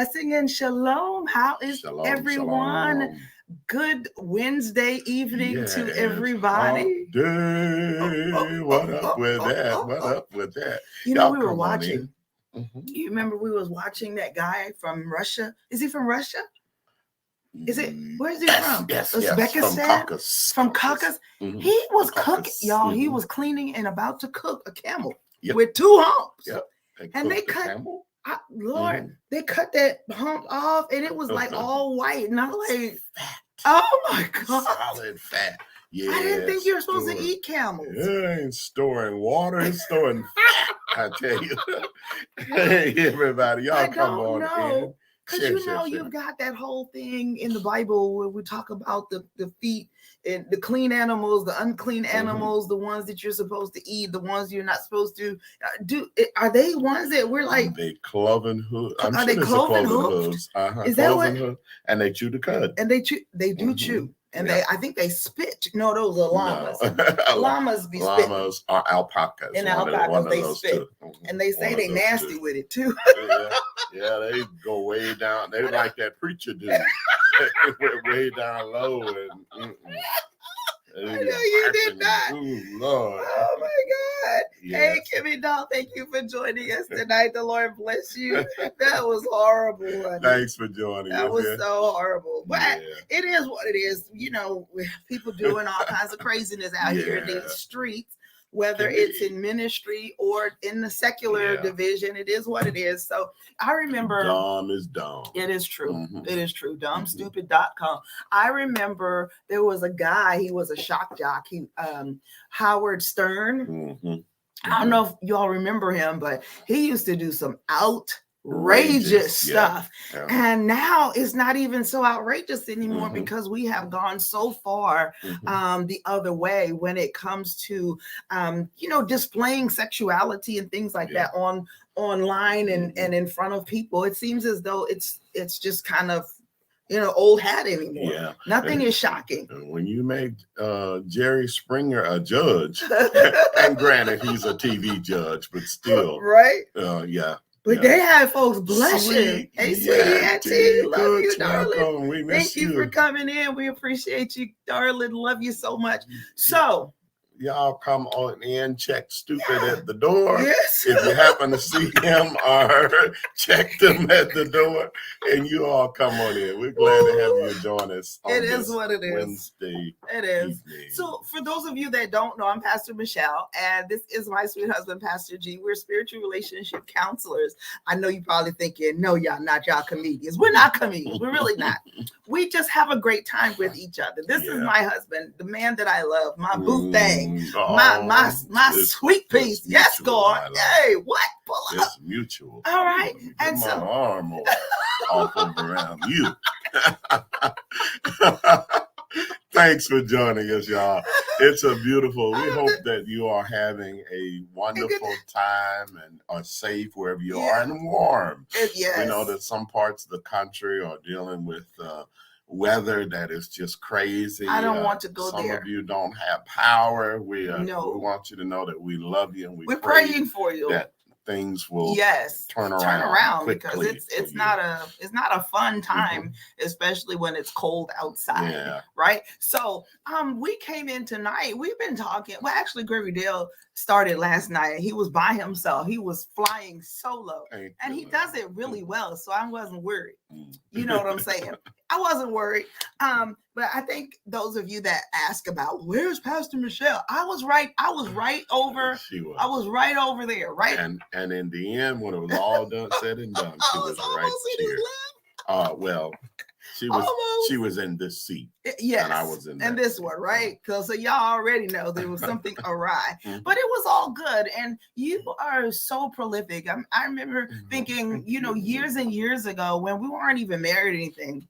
Blessing and shalom. How is Shalom, everyone? shalom. Good Wednesday evening to Yes. everybody. What up with that? What up with that? You know, Y'all we were come on watching. in. Mhm. You remember we was watching that guy from Russia? Is he from Russia? Is it? Where's he from? Yes. Uzbekistan? From Caucasus. Caucasus. Mhm. He was Caucasus. cooking, y'all. He Mhm. was cleaning and about to cook a camel Yep. with two humps. Yep. And they cooked the cut. camel. Lord, they cut that hump off, and it was like all white, and I'm like, oh my God. Solid fat. Yeah. I didn't think you were supposed to eat camels. Yeah, ain't storing water, it's storing fat, I tell you. Hey, everybody, y'all come on in. Because you've got that whole thing in the Bible where we talk about the feet and the clean animals, the unclean animals, the ones that you're supposed to eat, the ones you're not supposed to do. Are they ones that we're like? They cloven hooves. Are they cloven hooves? Is that what? Hoof, and they chew the cud. And they do chew. And I think they spit. No, those are llamas. No. Llamas be spitting. spitting. Llamas are alpacas. And alpacas, they spit. And they say they nasty with it too. Yeah, they go way down. They like that preacher dude. They went way down low and I know you did not. Ooh, Lord. Oh my God. Yes. Hey, Kimmy Doll, thank you for joining us tonight. The Lord bless you. That was horrible. Honey. Thanks for joining us. That was so horrible. But it is what it is. You know, people doing all kinds of craziness out here in these streets. Whether it's in ministry or in the secular division, it is what it is. So I remember. Dumb is dumb. It is true. It is true. Dumbstupid.com. I remember there was a guy, he was a shock jock. Howard Stern. I don't know if y'all remember him, but he used to do some outrageous stuff. Yeah. And now it's not even so outrageous anymore because we have gone so far the other way when it comes to displaying sexuality and things like that online and in front of people. It seems as though it's just kind of old hat anymore. Yeah. Nothing is shocking. When you make Jerry Springer a judge, and granted he's a TV judge, but still, right? Yeah. But they had folks blushing. Hey, sweetie auntie, love you, darling. We miss Thank you for coming in. We appreciate you, darling. Love you so much. So, y'all come on in, check Stupid at the door. Yes. If you happen to see him or check them at the door, and you all come on in. We're glad to have you join us on It is what it is. Wednesday It is. evening. So for those of you that don't know, I'm Pastor Michelle, and this is my sweet husband, Pastor G. We're spiritual relationship counselors. I know you're probably thinking, no, y'all not, y'all comedians. We're not comedians. We're really not. We just have a great time with each other. This is my husband, the man that I love, my boo thing. My sweet piece. Yes, God. Hey, what? Pull up. It's mutual. All right. And so my arm off around you. Thanks for joining us, y'all. It's a beautiful. We hope that you are having a wonderful time and are safe wherever you are and warm. Yes. We know that some parts of the country are dealing with weather that is just crazy. I don't want to go there. Some of you don't have power. We want you to know that we love you and we're praying for you. That things will turn around because it's not a fun time, especially when it's cold outside, right? So we came in tonight. We've been talking. Well, actually, Gregory Dale started last night. He was by himself. He was flying solo, and he does it really well. So I wasn't worried. You know what I'm saying? I wasn't worried. But I think those of you that ask about where's Pastor Michelle, I was right over. I was right over there, right? And in the end, when it was all done, said and done, she was right here. Well, she was in this seat. Yes, and I was in this one, right? So y'all already know there was something awry, but it was all good. And you are so prolific. I remember thinking, years and years ago when we weren't even married or anything.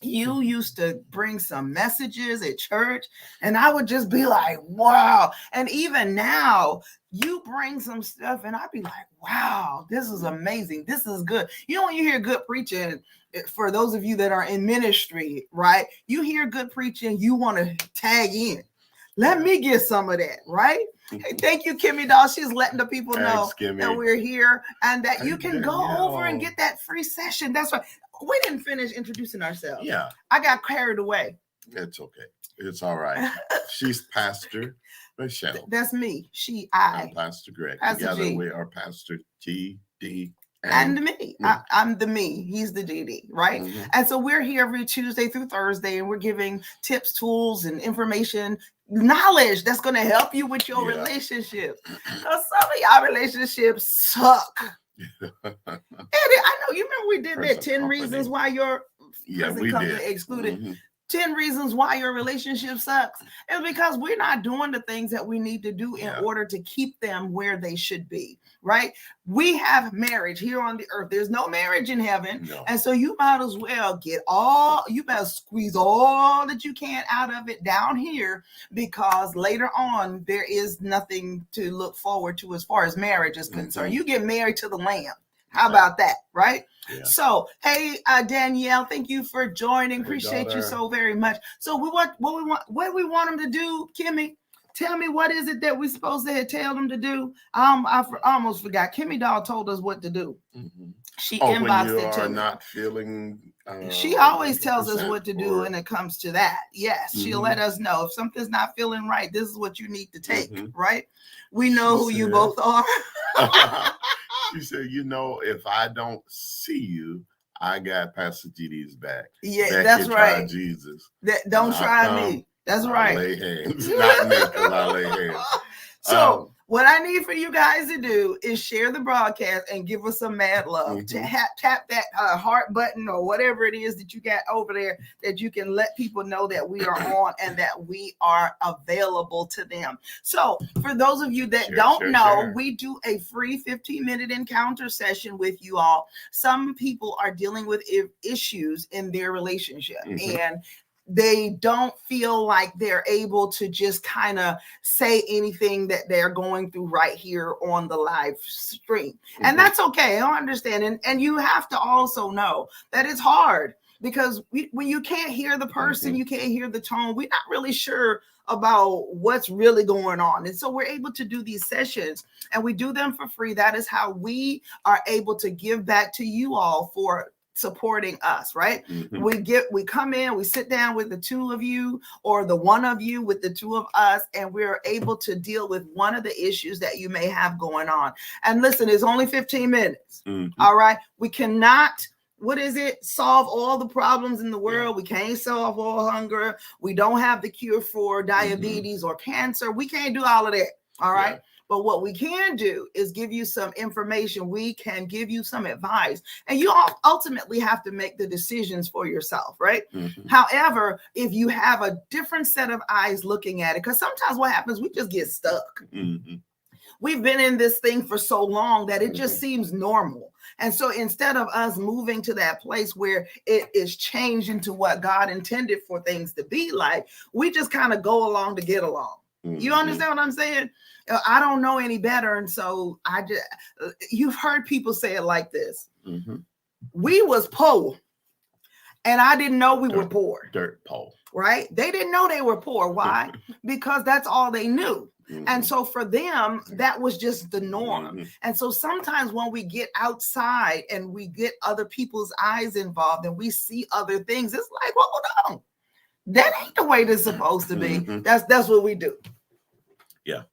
You used to bring some messages at church, and I would just be like, wow. And even now, you bring some stuff, and I'd be like, wow, this is amazing. This is good. When you hear good preaching, for those of you that are in ministry, right? You hear good preaching, you want to tag in. Let me get some of that, right? Hey, thank you, Kimmy Doll. She's letting the people know Kimmy. that we're here and that you Hey, can go over and get that free session. That's right. We didn't finish introducing ourselves. Yeah. I got carried away. It's okay. It's all right. She's Pastor Michelle. That's me. I'm Pastor Greg. Pastor Together G. we are Pastor G, D, and me. I'm the me. He's the DD, right? Mm-hmm. And so we're here every Tuesday through Thursday, and we're giving tips, tools, and information, knowledge that's going to help you with your relationship. Because some of y'all relationships suck. And I know you remember we did that 10 reasons why your we did. Excluded. Mm-hmm. 10 reasons why your relationship sucks. It's because we're not doing the things that we need to do in order to keep them where they should be, right? We have marriage here on the earth. There's no marriage in heaven. No. And so you might as well you better squeeze all that you can out of it down here, because later on, there is nothing to look forward to as far as marriage is concerned. Mm-hmm. You get married to the Lamb. How about that, right? Yeah. So, hey, Danielle, thank you for joining. Appreciate you so very much. So, what do we want them to do, Kimmy? Tell me, what is it that we're supposed to tell them to do? I almost forgot. Kimmy Doll told us what to do. Mm-hmm. She inboxed it to me. Not feeling. She always tells us what to do when it comes to that. Yes, she'll let us know if something's not feeling right. This is what you need to take. Right? We know who you both are. She said, if I don't see you, I got Pastor GD's back. Yeah, that's right. Try Jesus. Don't try me. That's right. Lay hands. Not me, because I lay hands. So what I need for you guys to do is share the broadcast and give us some mad love. Mm-hmm. Tap that heart button or whatever it is that you got over there, that you can let people know that we are on and that we are available to them. So for those of you that don't know, we do a free 15-minute encounter session with you all. Some people are dealing with issues in their relationship, and they don't feel like they're able to just kind of say anything that they're going through right here on the live stream. And that's okay. I understand. And you have to also know that it's hard, because when you can't hear the person, you can't hear the tone, we're not really sure about what's really going on. And so we're able to do these sessions, and we do them for free. That is how we are able to give back to you all for supporting us, right? We come in, we sit down with the two of you or the one of you with the two of us, and we're able to deal with one of the issues that you may have going on. And listen, it's only 15 minutes. All right. We cannot, solve all the problems in the world. We can't solve all hunger. We don't have the cure for diabetes or cancer. We can't do all of that. All right. But what we can do is give you some information. We can give you some advice, and you all ultimately have to make the decisions for yourself, right? However, if you have a different set of eyes looking at it, because sometimes what happens, we just get stuck. We've been in this thing for so long that it just seems normal. And so instead of us moving to that place where it is changed into what God intended for things to be like, we just kind of go along to get along. You understand what I'm saying? I don't know any better. And so you've heard people say it like this. We was poor, and I didn't know we were poor. Dirt poor. Right? They didn't know they were poor. Why? Because that's all they knew. And so for them, that was just the norm. And so sometimes when we get outside and we get other people's eyes involved and we see other things, it's like, well, hold on. That ain't the way this is supposed to be. That's what we do. Yeah.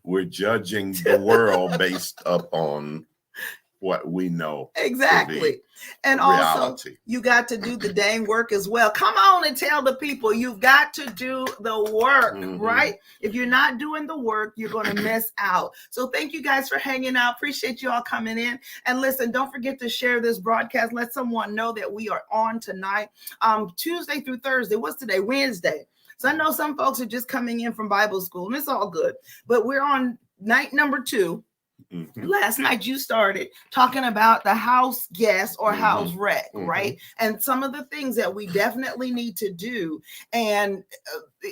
We're judging the world based upon what we know. Exactly. And reality. Also, you got to do the dang work as well. Come on and tell the people you've got to do the work, right? If you're not doing the work, you're going to miss out. So thank you guys for hanging out. Appreciate you all coming in. And listen, don't forget to share this broadcast. Let someone know that we are on tonight, Tuesday through Thursday. What's today? Wednesday. So I know some folks are just coming in from Bible school, and it's all good. But we're on night number 2. Last night you started talking about the house guest or house wreck, right? And some of the things that we definitely need to do. And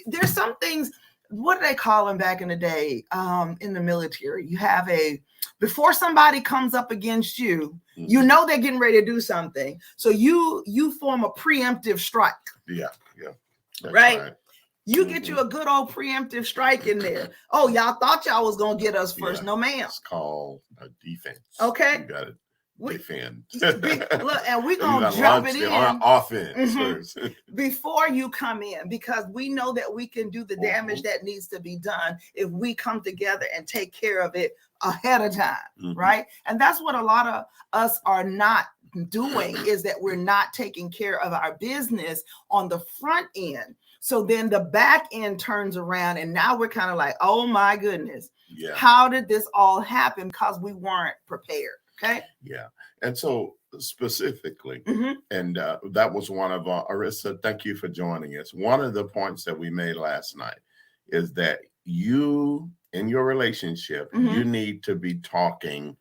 there's some things, what do they call them back in the day in the military? You have before somebody comes up against you, you know they're getting ready to do something. So you form a preemptive strike. Yeah. Right? You get you a good old preemptive strike in there. Oh, y'all thought y'all was gonna get us first. No, ma'am. It's called a defense. Okay. You gotta defend. Look, and we're gonna jump it in offense first. before you come in, because we know that we can do the damage that needs to be done if we come together and take care of it ahead of time, right? And that's what a lot of us are not doing, is that we're not taking care of our business on the front end. So then the back end turns around, and now we're kind of like, oh my goodness, how did this all happen? Because we weren't prepared. Okay. Yeah. And so specifically, and that was one of Arissa, thank you for joining us. One of the points that we made last night is that you, in your relationship, you need to be talking,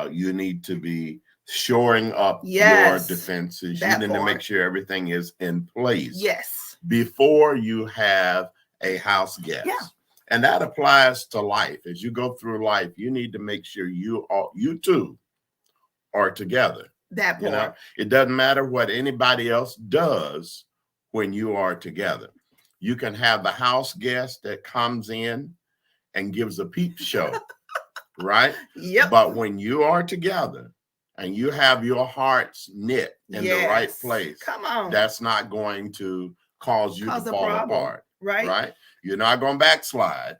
you need to be shoring up your defenses. You need to make sure everything is in place before you have a house guest. Yeah. And that applies to life. As you go through life, you need to make sure you two are together. That part. You know, it doesn't matter what anybody else does when you are together. You can have the house guest that comes in and gives a peep show, right? Yep. But when you are together and you have your hearts knit in the right place, come on, that's not going to cause you to fall apart. Right. You're not going to backslide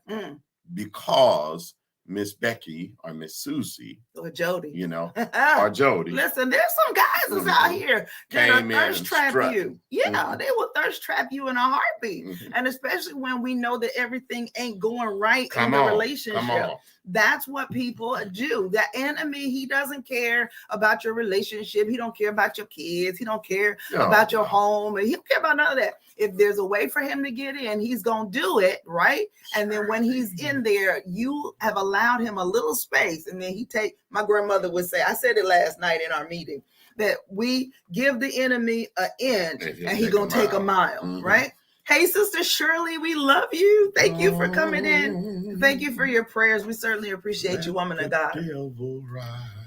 because Miss Becky or Miss Susie or Jody, you know, or Jody. Listen, there's some guys that's out here that will thirst trap you. Yeah, they will thirst trap you in a heartbeat. And especially when we know that everything ain't going right in the relationship. That's what people do. The enemy, he doesn't care about your relationship. He don't care about your kids. He don't care about your home. And he don't care about none of that. If there's a way for him to get in, he's going to do it, right? And then when he's in there, you have allowed him a little space. And then my grandmother would say, I said it last night in our meeting, that we give the enemy an inch and he's going to take a mile, right? Hey, Sister Shirley, we love you. Thank you for coming in. Thank you for your prayers. We certainly appreciate you, woman of God.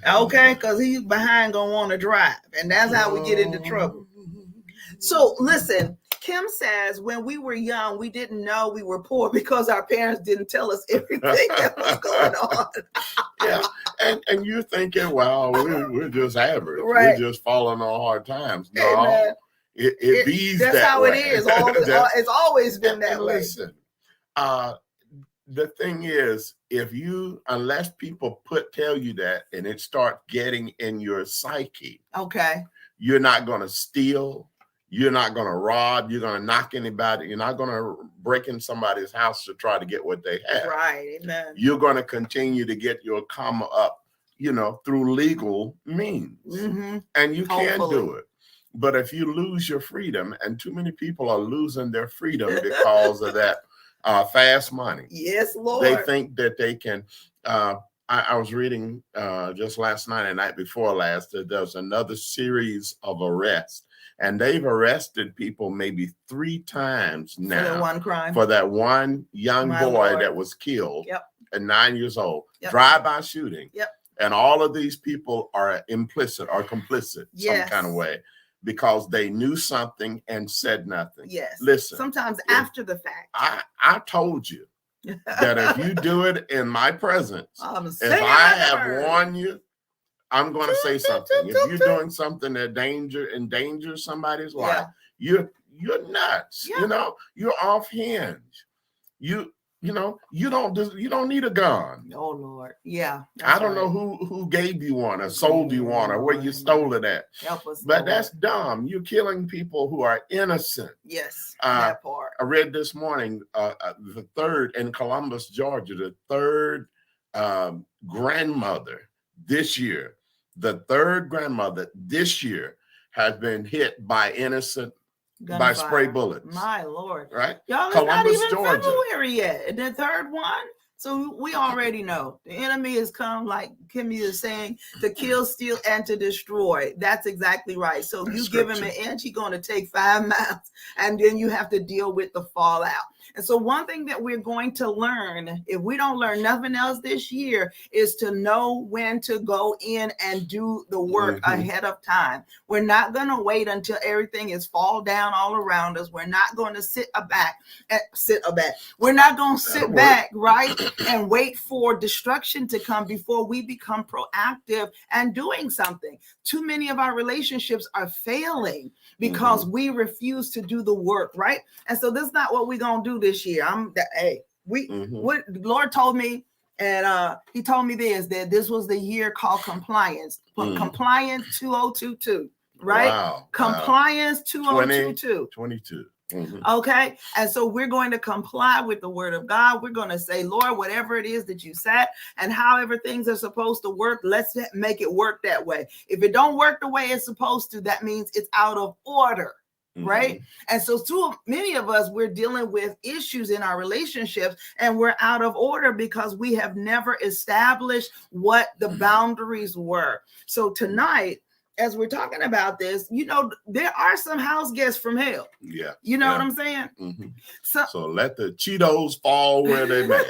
Okay, because he's behind going to want to drive. And that's how we get into trouble. So listen, Kim says, when we were young, we didn't know we were poor because our parents didn't tell us everything that was going on. And you're thinking, well, we're just average. Right. We're just falling on hard times. No. It bees that's that how way. It is. It's always been that way. Listen, the thing is, unless people tell you that and it starts getting in your psyche, you're not going to steal, you're not going to rob, you're going to knock anybody, you're not going to break in somebody's house to try to get what they have. Right. Amen. You're going to continue to get your come up, through legal means, and you can do it. But if you lose your freedom, and too many people are losing their freedom because of that fast money. Yes, Lord. They think that they can. I was reading just last night and night before last that there's another series of arrests, and they've arrested people maybe 3 times now for that one crime, for that one young boy that was killed at 9 years old, drive-by shooting. And all of these people are complicit some kind of way, because they knew something and said nothing. Yes. Listen. Sometimes after the fact. I told you that if you do it in my presence, if I have warned you, I'm going to say something. If you're doing something that endangers somebody's life, you're nuts. You're off hinge. You don't need a gun. Oh Lord. Yeah. I don't know who gave you one or sold you one or where you stole it at. Help us. But that's dumb. You're killing people who are innocent. Yes. That part. I read this morning, the third in Columbus, Georgia, the third grandmother this year has been hit by innocent by spray bullets. My Lord. Right? Y'all, it's not even Georgia. February yet. The third one. So we already know the enemy has come, like Kimmy is saying, to kill, steal, and to destroy. That's exactly right. So you give him an inch, he's going to take 5 miles, and then you have to deal with the fallout. And so one thing that we're going to learn, if we don't learn nothing else this year, is to know when to go in and do the work ahead of time. We're not going to wait until everything is fall down all around us. We're not going to sit back. We're not going to sit back, right, and wait for destruction to come before we become proactive and doing something. Too many of our relationships are failing because we refuse to do the work, right? And so this is not what we're going to do this year. What the Lord told me, and he told me that this was the year called compliance. Compliance 2022, right? Wow. Compliance 2022. 22. Okay. And so we're going to comply with the word of God. We're going to say, Lord, whatever it is that you said and however things are supposed to work, let's make it work that way. If it don't work the way it's supposed to, that means it's out of order. Right. And so too many of us, we're dealing with issues in our relationships and we're out of order because we have never established what the boundaries were. So tonight, as we're talking about this, you know, there are some house guests from hell. Yeah. You know what I'm saying? So let the Cheetos fall where they may.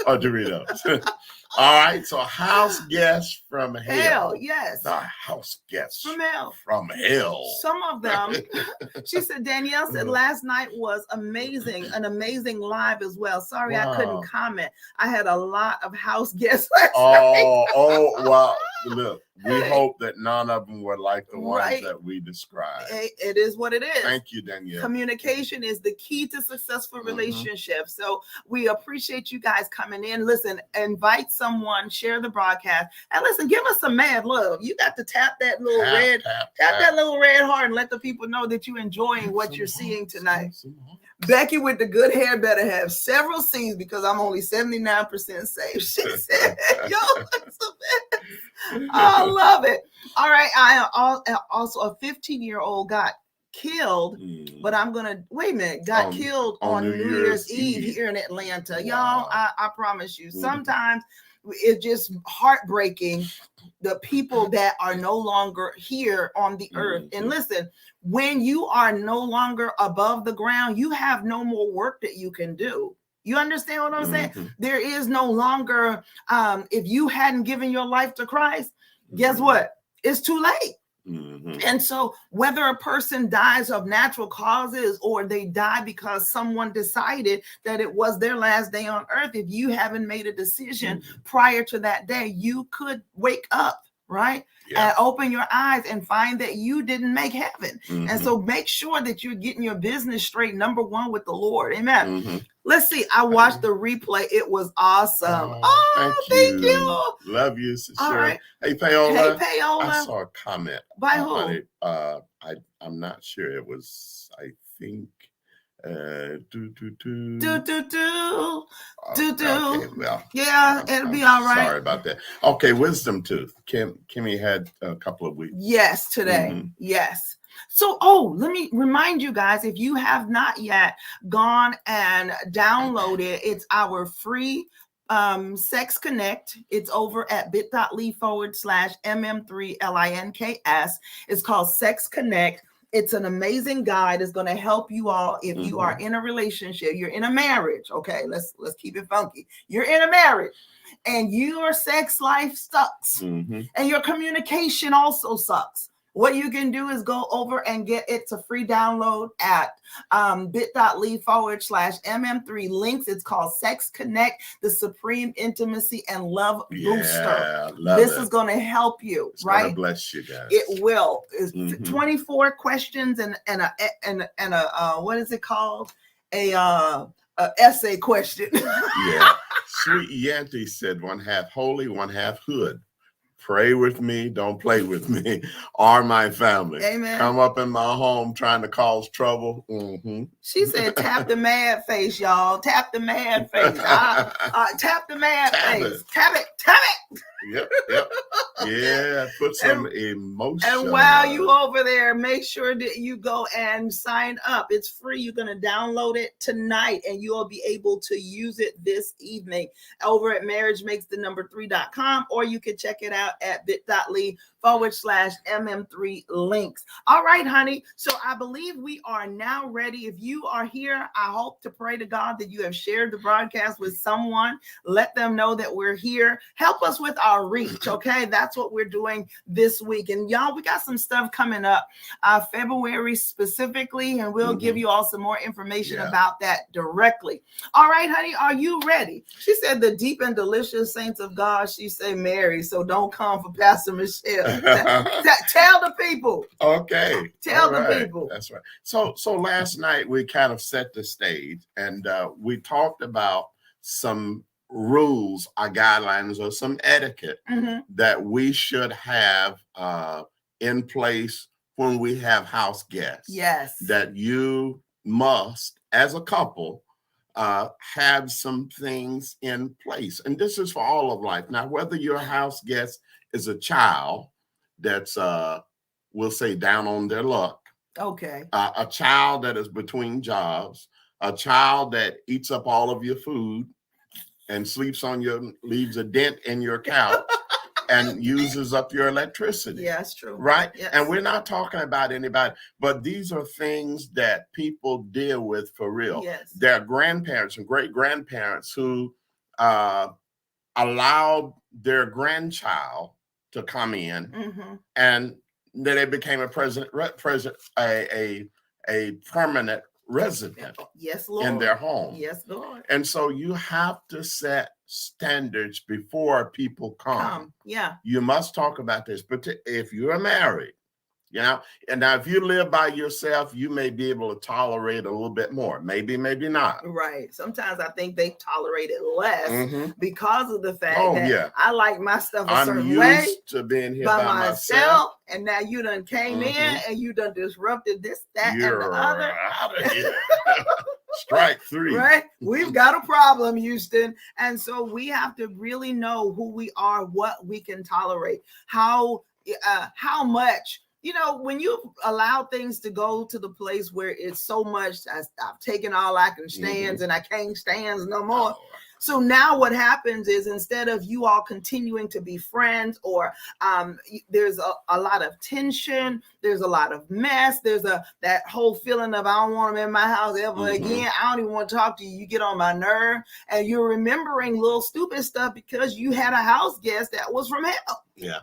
Or Doritos. All right. So house guests from hell. Yes. The house guests from hell. From hell. Some of them. She said, Danielle said last night was amazing. An amazing live as well. Sorry, I couldn't comment. I had a lot of house guests last night. Wow. Look, we hope that none of them were like the ones that we described. It is what it is. Thank you, Danielle. Communication is the key to successful relationships. So we appreciate you guys coming in. Listen, invite someone, share the broadcast, and listen, give us some mad love. You got to tap that little that little red heart and let the people know that you're enjoying what you're seeing tonight. Becky with the good hair better have several C's because I'm only 79% safe. She said, yo, that's the best. I love it. All right. I am also a 15-year-old got killed, but I'm going to wait a minute. Got killed on New Year's Eve here in Atlanta. Y'all, I promise you, sometimes it's just heartbreaking. The people that are no longer here on the earth. And listen, when you are no longer above the ground, you have no more work that you can do. You understand what I'm saying? There is no longer, if you hadn't given your life to Christ, guess what? It's too late. And so whether a person dies of natural causes or they die because someone decided that it was their last day on earth, if you haven't made a decision prior to that day, you could wake up, right? And open your eyes and find that you didn't make heaven. And so make sure that you're getting your business straight, number one, with the Lord. Amen. Let's see. I watched the replay. It was awesome. Thank you. Love you, sister. All right. Hey, Paola. Hey, Paola. I saw a comment. By who? I'm not sure. It was, I think, Okay, well, yeah, it'll be all right. Sorry about that. Okay, wisdom tooth. Kimmy had a couple of weeks. Yes, today. Yes. So, let me remind you guys, if you have not yet gone and downloaded, it's our free Sex Connect. It's over at bit.ly/MM3LINKS. It's called Sex Connect. It's an amazing guide. It's going to help you all if you are in a relationship, you're in a marriage. Okay, let's keep it funky. You're in a marriage and your sex life sucks and your communication also sucks. What you can do is go over and get it to free download at bit.ly/MM3 links. It's called Sex Connect, the Supreme Intimacy and Love Booster. This is going to help you, it's right? Going to bless you guys. It will. It's 24 questions and a what is it called? A essay question. Yeah. Sweet Yanti said 1/2 holy, 1/2 hood. Pray with me, don't play with me, or my family. Amen. Come up in my home trying to cause trouble. She said, tap the mad face, y'all. Tap the mad face. Tap the mad face. Tap it. Yep. Yeah, put some emotion. And while you over there, make sure that you go and sign up. It's free. You're going to download it tonight, and you'll be able to use it this evening over at marriagemakesthenumber3.com, or you can check it out at bit.ly /MM3 links. All right, honey. So I believe we are now ready. If you are here, I hope to pray to God that you have shared the broadcast with someone. Let them know that we're here. Help us with our reach, okay? That's what we're doing this week. And y'all, we got some stuff coming up February specifically, and we'll give you all some more information about that directly. All right, honey, are you ready? She said the deep and delicious saints of God, she say Mary, so don't come for Pastor Michelle. Tell the people. Okay. Tell the people. That's right. So last night we kind of set the stage, and we talked about some rules or guidelines or some etiquette that we should have in place when we have house guests. Yes. That you must, as a couple, have some things in place. And this is for all of life. Now, whether your house guest is a child that's, we'll say, down on their luck. Okay. A child that is between jobs, a child that eats up all of your food and leaves a dent in your couch and uses up your electricity. Yeah, that's true. Right? Yes. And we're not talking about anybody, but these are things that people deal with for real. Yes. There are grandparents and great-grandparents who allowed their grandchild to come in, and then it became a permanent resident. Yes, Lord. In their home. Yes, Lord. And so you have to set standards before people come. Yeah. You must talk about this. But if you're married, and now if you live by yourself, you may be able to tolerate a little bit more. Maybe not. Right. Sometimes I think they tolerate it less because of the fact that I like my stuff a certain way to being here by myself. And now you done came in and you done disrupted this, that, you're and the other. Out of here. Strike three. Right. We've got a problem, Houston. And so we have to really know who we are, what we can tolerate, how much. When you allow things to go to the place where it's so much, I've taken all I can stand and I can't stand no more. So now what happens is, instead of you all continuing to be friends, or there's a lot of tension, there's a lot of mess, there's that whole feeling of I don't want them in my house ever again. I don't even want to talk to you. You get on my nerve, and you're remembering little stupid stuff because you had a house guest that was from hell. Yeah.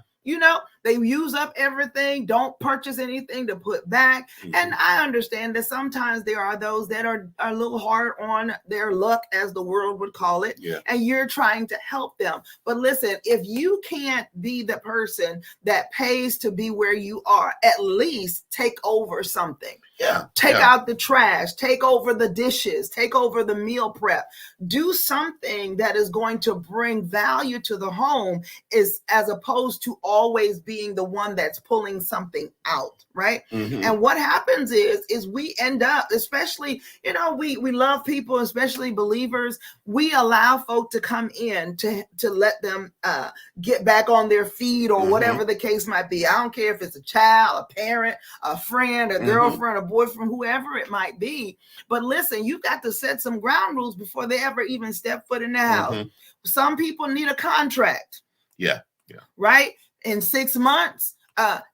They use up everything, don't purchase anything to put back. And I understand that sometimes there are those that are a little hard on their luck, as the world would call it. Yeah. And you're trying to help them. But listen, if you can't be the person that pays to be where you are, at least take over something. Yeah. Take out the trash, take over the dishes, take over the meal prep. Do something that is going to bring value to the home, as opposed to always being the one that's pulling something out, right? And what happens is we end up, especially, we love people, especially believers. We allow folk to come in to let them get back on their feet, or whatever the case might be. I don't care if it's a child, a parent, a friend, a girlfriend, a boyfriend, whoever it might be. But listen, you got to set some ground rules before they ever even step foot in the house. Some people need a contract. Yeah. Right? In 6 months,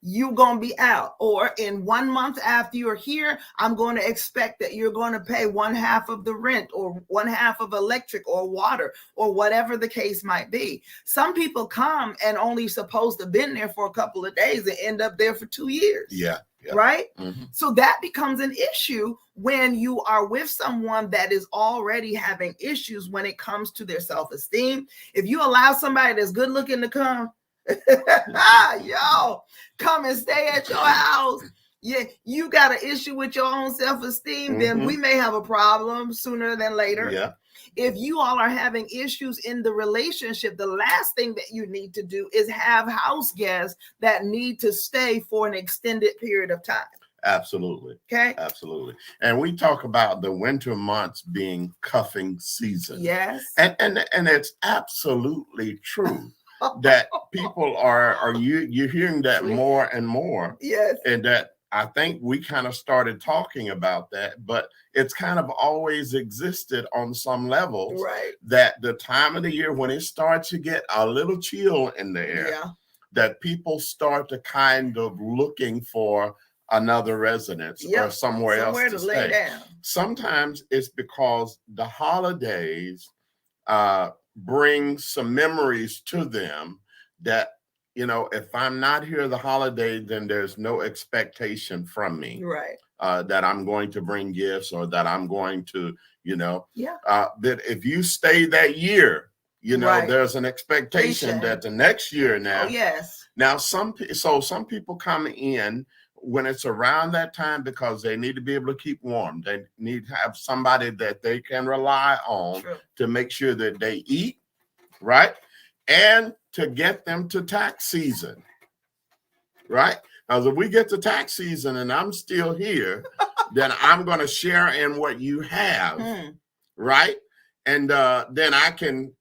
you're going to be out. Or in 1 month after you're here, I'm going to expect that you're going to pay 1/2 of the rent, or 1/2 of electric or water, or whatever the case might be. Some people come and only supposed to have been there for a couple of days and end up there for 2 years. Yeah. Right? So that becomes an issue when you are with someone that is already having issues when it comes to their self-esteem. If you allow somebody that's good looking to come, come and stay at your house, you got an issue with your own self-esteem, then we may have a problem sooner than later. Yeah. If you all are having issues in the relationship, the last thing that you need to do is have house guests that need to stay for an extended period of time. Absolutely. Okay. Absolutely. And we talk about the winter months being cuffing season. Yes. And it's absolutely true that people you're hearing that more and more. Yes. And that I think we kind of started talking about that, but it's kind of always existed on some levels. Right. That the time of the year when it starts to get a little chill in the air, that people start to kind of looking for another residence or somewhere else to lay stay. down. Sometimes it's because the holidays bring some memories to them that, you know, if I'm not here the holiday, then there's no expectation from me. Right. That I'm going to bring gifts or that I'm going to, you know, yeah. That if you stay that year, you know, Right. there's an expectation that the next year now. Oh, yes. Now, some people come in when it's around that time because they need to be able to keep warm. They need to have somebody that they can rely on to make sure that they eat, right? And to get them to tax season, right? Now, if we get to tax season and I'm still here, then I'm going to share in what you have, right? And then I can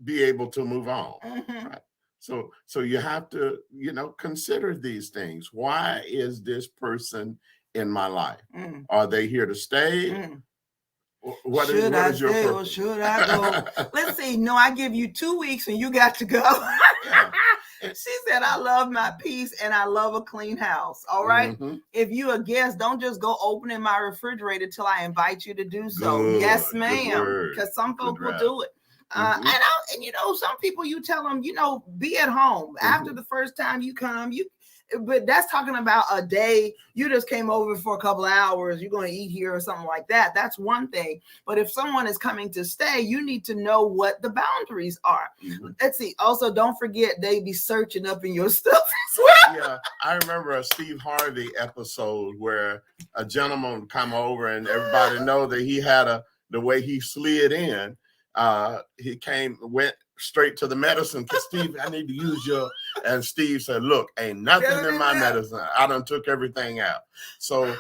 be able to move on, right? So you have to, you know, consider these things. Why is this person in my life? Are they here to stay? What is your purpose? Or should I go? Let's see. No, I give you 2 weeks and you got to go. She said, I love my peace and I love a clean house. All right. If you a guest, don't just go opening my refrigerator till I invite you to do so. Yes, ma'am. Because some folk will do it. And you know, some people, you tell them, you know, be at home after the first time you come, but that's talking about a day. You just came over for a couple of hours. You're going to eat here or something like that. That's one thing. But if someone is coming to stay, you need to know what the boundaries are. Let's see. Also, don't forget they be searching up in your stuff as well. Yeah, I remember a Steve Harvey episode where a gentleman would come over and everybody know that he had the way he slid in. He went straight to the medicine. Steve, I need to use your, and Steve said, look, ain't nothing in my medicine. I done took everything out. So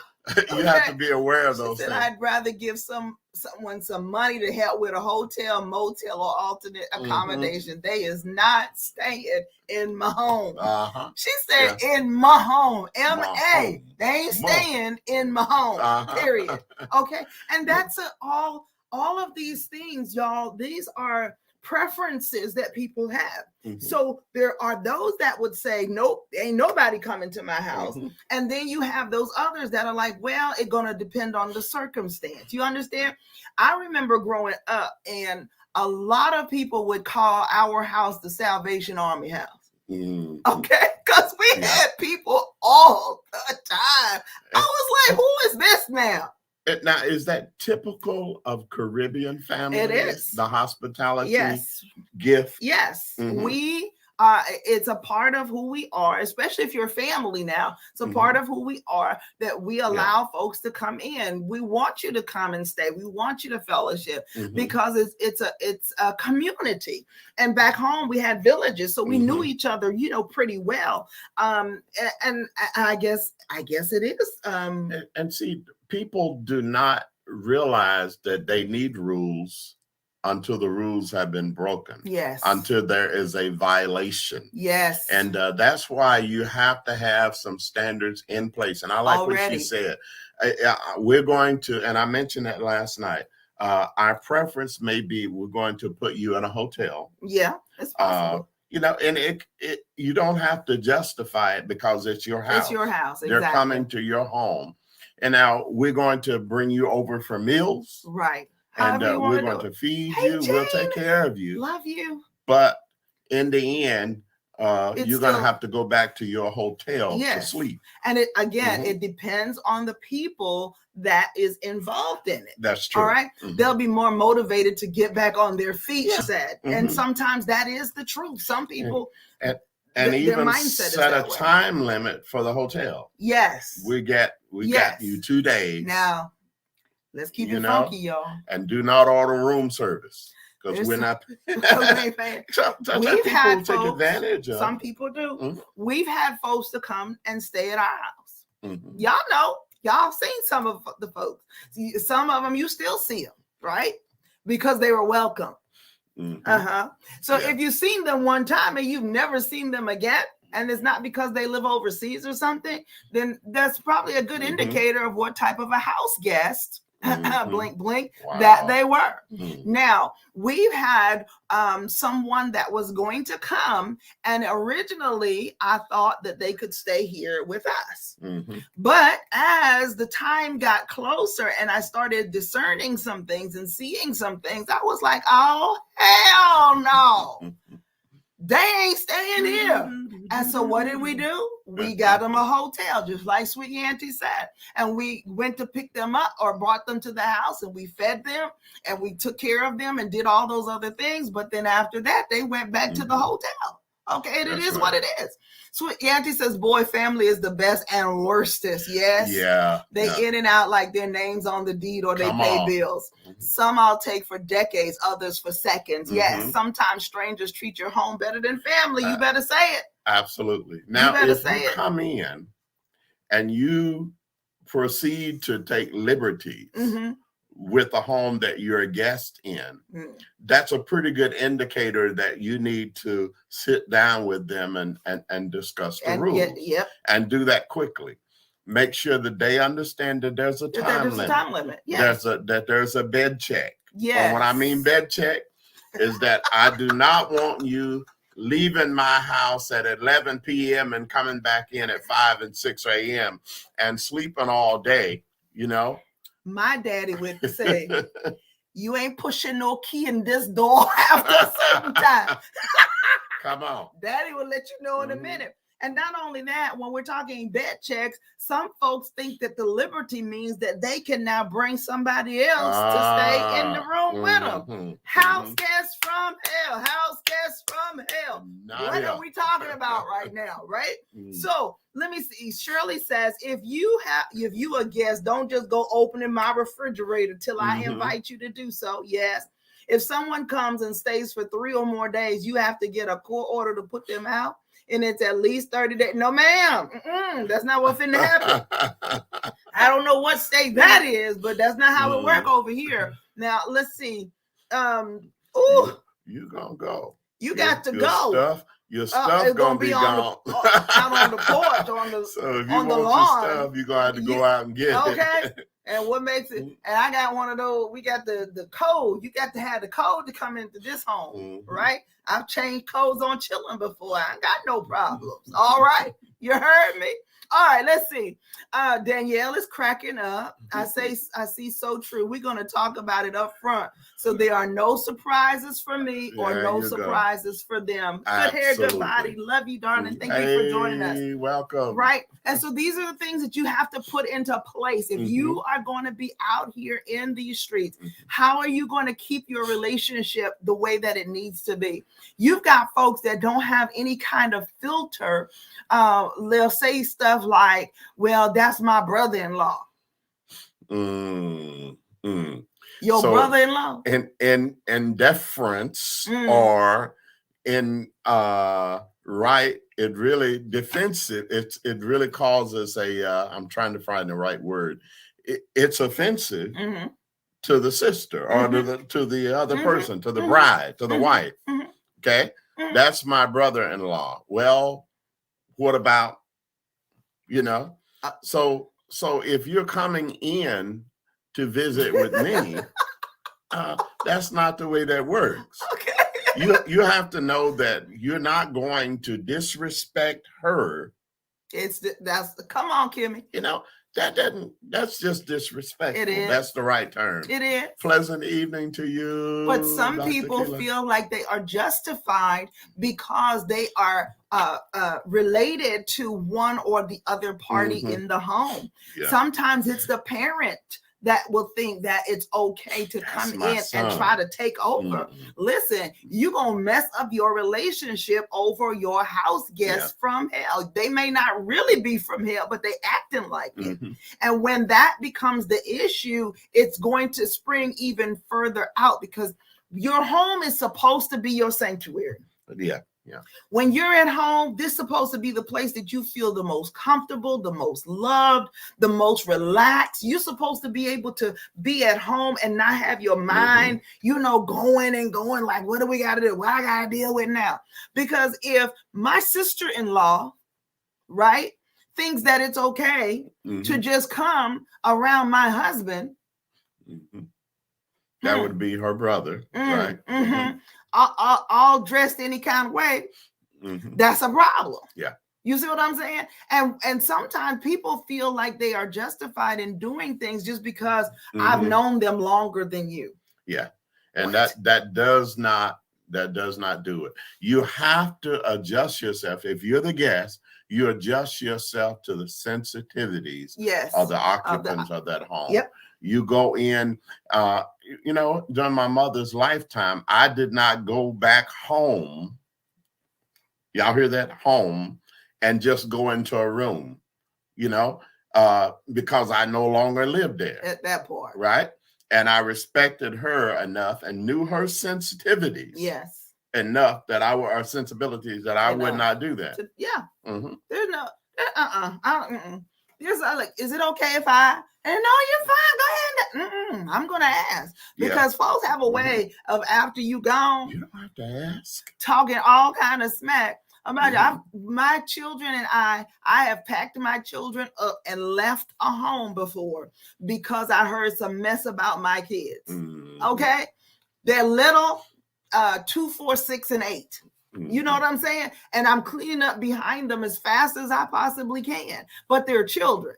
you have to be aware of those things. I'd rather give someone some money to help with a hotel, motel, or alternate accommodation. They is not staying in my home. She said in my home. M-A. They ain't staying in my home. Period. Okay. And that's all of these things, y'all. These are preferences that people have. So there are those that would say, nope, ain't nobody coming to my house. And then you have those others that are like, well, it's going to depend on the circumstance. You understand? I remember growing up and a lot of people would call our house the Salvation Army house. Okay? Because we had people all the time. I was like, who is this now? Now, is that typical of Caribbean families? It is. The hospitality gift? Yes. We it's a part of who we are, especially if you're family now. It's a part of who we are that we allow folks to come in. We want you to come and stay. We want you to fellowship because it's a community. And back home we had villages, so we knew each other, you know, pretty well. And I guess it is. And see, people do not realize that they need rules until the rules have been broken. Yes. Until there is a violation. Yes. And that's why you have to have some standards in place. And I like what she said. We're going to, and I mentioned that last night, our preference may be we're going to put you in a hotel. Yeah, it's possible. You know, and it you don't have to justify it because it's your house. It's your house. Exactly. They're coming to your home. And now we're going to bring you over for meals. Right. And we're going to feed you. James, we'll take care of you. Love you. But in the end, you're going to have to go back to your hotel to sleep. And it again, it depends on the people that is involved in it. That's true. All right. They'll be more motivated to get back on their feet, she said. And sometimes that is the truth. Some people and even set a time limit for the hotel. Yes. We got you 2 days. Now, let's keep it funky, y'all. And do not order room service because we're not. We've had folks, take advantage of. Some people do. We've had folks to come and stay at our house. Y'all know. Y'all seen some of the folks. Some of them you still see them, right? Because they were welcome. So if you've seen them one time and you've never seen them again, and it's not because they live overseas or something, then that's probably a good indicator of what type of a house guest blink, blink, Wow. that they were. Mm. Now, we've had someone that was going to come, and originally I thought that they could stay here with us. Mm-hmm. But as the time got closer and I started discerning some things and seeing some things, I was like, oh, hell no. They ain't staying here. And so what did we do? We got them a hotel, just like Sweet Auntie said. And we went to pick them up or brought them to the house, and we fed them and we took care of them and did all those other things. But then after that, they went back to the hotel. Okay, and it is what it is. Sweet Auntie says, boy, family is the best and worstest. Yes. Yeah. They in and out like their name's on the deed or they pay bills. Some I'll take for decades, others for seconds. Yes. Sometimes strangers treat your home better than family. You better say it. Absolutely. Now, if you come in and you proceed to take liberties with a home that you're a guest in, that's a pretty good indicator that you need to sit down with them and discuss the rules. And do that quickly. Make sure that they understand that there's a time limit. Yes. There's a bed check. Yes. And when I mean bed check is that I do not want you leaving my house at 11 p.m. and coming back in at 5 and 6 a.m. and sleeping all day, you know. My daddy would say, you ain't pushing no key in this door after a certain time. Come on. Daddy will let you know in a minute. And not only that, when we're talking bed checks, some folks think that the liberty means that they can now bring somebody else to stay in the room with them. House guests from hell. House guests from hell. What are we talking about right now, right? So let me see. Shirley says, if you a guest, don't just go opening my refrigerator till I invite you to do so. Yes. If someone comes and stays for 3 or more days, you have to get a court order to put them out. And it's at least 30 days. No, ma'am. That's not what's finna happen. I don't know what state that is, but that's not how it works over here. Now, let's see. You gonna go. You got to go. Your stuff gonna be gone. Out on the porch, on the so if you on want the lawn. Your stuff, you're gonna have to go out and get it. Okay. And what makes it, and I got one of those, we got the code. You got to have the code to come into this home, right? I've changed codes on children before. I ain't got no problems. All right. You heard me. All right, let's see. Danielle is cracking up. I see so true. We're going to talk about it up front. So there are no surprises for me or no surprises for them. Good hair, good body. Love you, darling. Thank you for joining us. Welcome. Right. And so these are the things that you have to put into place. If you are going to be out here in these streets, how are you going to keep your relationship the way that it needs to be? You've got folks that don't have any kind of filter. They'll say stuff like, well, that's my brother-in-law. Your brother-in-law. In deference or in right, it really defensive. It really causes I'm trying to find the right word. It's offensive to the sister or to the other person, to the bride, to the wife. Okay, that's my brother-in-law. Well, what about, so if you're coming in to visit with me, that's not the way that works. Okay. You have to know that you're not going to disrespect her. Come on, Kimmy. That's just disrespectful. It is. That's the right term. It is. Pleasant evening to you. But some people feel like they are justified because they are related to one or the other party in the home. Yeah. Sometimes it's the parent that will think that it's okay to come in and try to take over. Listen, you're going to mess up your relationship over your house guests from hell. They may not really be from hell, but they acting like it. And when that becomes the issue, it's going to spring even further out because your home is supposed to be your sanctuary. Yeah. When you're at home, this is supposed to be the place that you feel the most comfortable, the most loved, the most relaxed. You're supposed to be able to be at home and not have your mind, going like, what do we got to do? What I got to deal with now? Because if my sister-in-law, right, thinks that it's okay to just come around my husband, Mhm. That would be her brother, right? All dressed any kind of way. That's a problem. Yeah. You see what I'm saying? And sometimes people feel like they are justified in doing things just because I've known them longer than you. Yeah. And that does not do it. You have to adjust yourself. If you're the guest, you adjust yourself to the sensitivities of the occupants of that home. Yep. You go in, during my mother's lifetime, I did not go back home. Y'all hear that? Home, and just go into a room, because I no longer lived there. At that point. Right. And I respected her enough and knew her sensitivities. Yes. Enough that our sensibilities that I would not do that. Yeah. There's no, There's like, is it okay if I? And no, you're fine. Go ahead. I'm gonna ask because folks have a way of after you gone. You don't have to ask. Talking all kind of smack about my children and I have packed my children up and left a home before because I heard some mess about my kids. Okay, they're little, 2, 4, 6, and 8. You know what I'm saying? And I'm cleaning up behind them as fast as I possibly can. But they're children.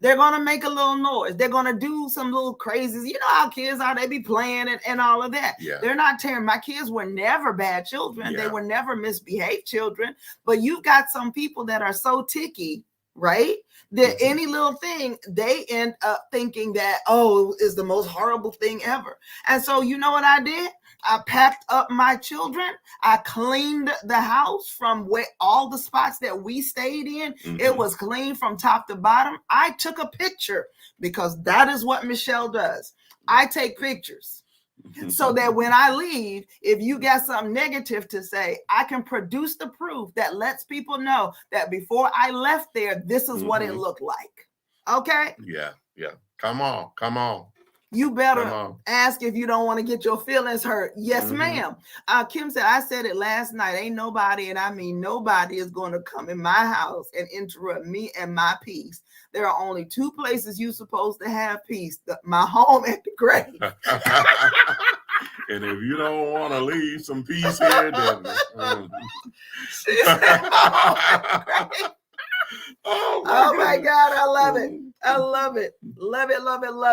They're going to make a little noise. They're going to do some little crazies. You know how kids are. They be playing and all of that. Yeah. They're not tearing. My kids were never bad children. Yeah. They were never misbehaved children. But you've got some people that are so ticky, right? That any little thing, they end up thinking that, is the most horrible thing ever. And so you know what I did? I packed up my children. I cleaned the house from all the spots that we stayed in. It was clean from top to bottom. I took a picture because that is what Michelle does. I take pictures so that when I leave, if you got something negative to say, I can produce the proof that lets people know that before I left there, this is what it looked like. Okay? Yeah. Come on. You better ask if you don't want to get your feelings hurt. Yes, ma'am. Kim said, I said it last night. Ain't nobody, and I mean nobody, is going to come in my house and interrupt me and my peace. There are only 2 places you're supposed to have peace, my home and the grave. And if you don't want to leave some peace here, then... She said, Oh my God, I love it. I love it. Love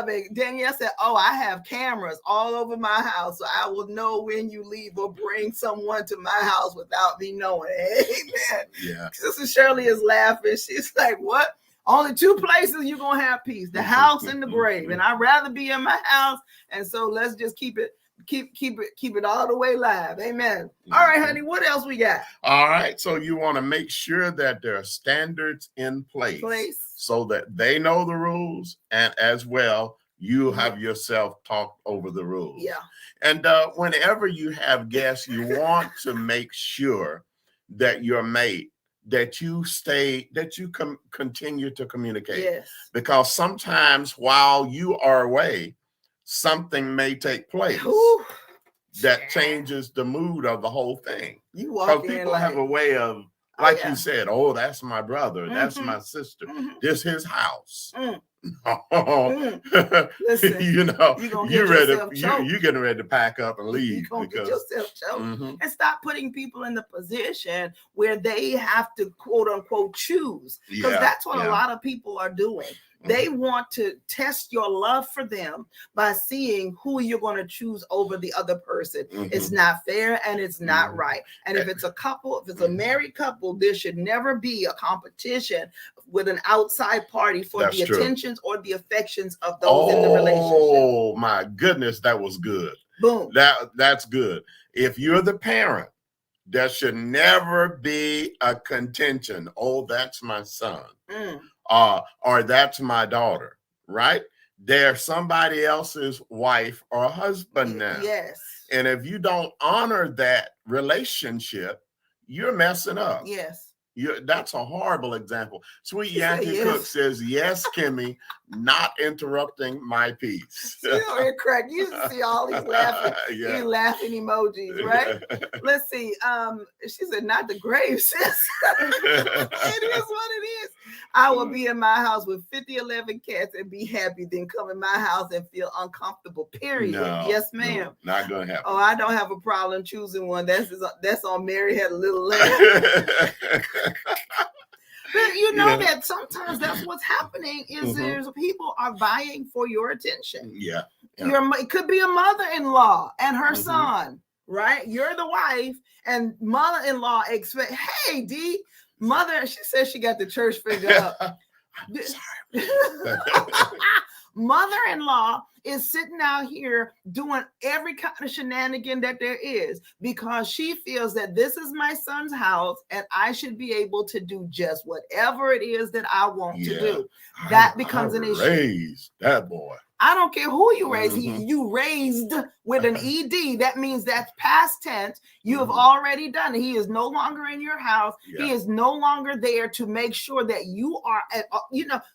it. Danielle said, I have cameras all over my house, so I will know when you leave or bring someone to my house without me knowing. Amen. Yeah. Sister Shirley is laughing. She's like, what? Only 2 places you're going to have peace, the house and the grave. And I'd rather be in my house. And so let's just keep it all the way live. Amen. All right, honey, what else we got? All right, so you want to make sure that there are standards in place so that they know the rules, and as well you have yourself talk over the rules. Yeah. And whenever you have guests, you want to make sure that your mate, that you continue to communicate. Yes. Because sometimes while you are away, something may take place that changes the mood of the whole thing. You walk in, people have a way of, you said, that's my brother, that's my sister, this is his house. Listen, you're getting ready to pack up and leave. You're gonna get yourself choked. And stop putting people in the position where they have to quote unquote choose, because that's what a lot of people are doing. They want to test your love for them by seeing who you're going to choose over the other person. It's not fair and it's not right. And if it's a couple, if it's a married couple, there should never be a competition with an outside party for the attentions or the affections of those in the relationship. Oh my goodness, that was good. Boom. That's good. If you're the parent, there should never be a contention. Oh, that's my son. Or that's my daughter, right? They're somebody else's wife or husband now. Yes. And if you don't honor that relationship, you're messing up. Yes. That's a horrible example. Sweet Yankee Cook says, yes, Kimmy, not interrupting my peace. You're correct. You see all these laughing, these laughing emojis, right? Let's see. She said, not the grave, sis. It is what it is. I will be in my house with 11 cats and be happy, then come in my house and feel uncomfortable, period. No, Yes, ma'am. No, not going to happen. Oh, I don't have a problem choosing one. That's on Mary Had a Little Lamb. But you know that sometimes that's what's happening is there's people are vying for your attention. Yeah. It could be a mother-in-law and her son, right? You're the wife and mother-in-law expect, hey, D, mother, she says she got the church figure up. Mother-in-law is sitting out here doing every kind of shenanigan that there is because she feels that this is my son's house and I should be able to do just whatever it is that I want to do. That becomes an issue. Raised that boy. I don't care who you raised. You raised with an ED. That means that's past tense. You have already done it. He is no longer in your house. He is no longer there to make sure that you are,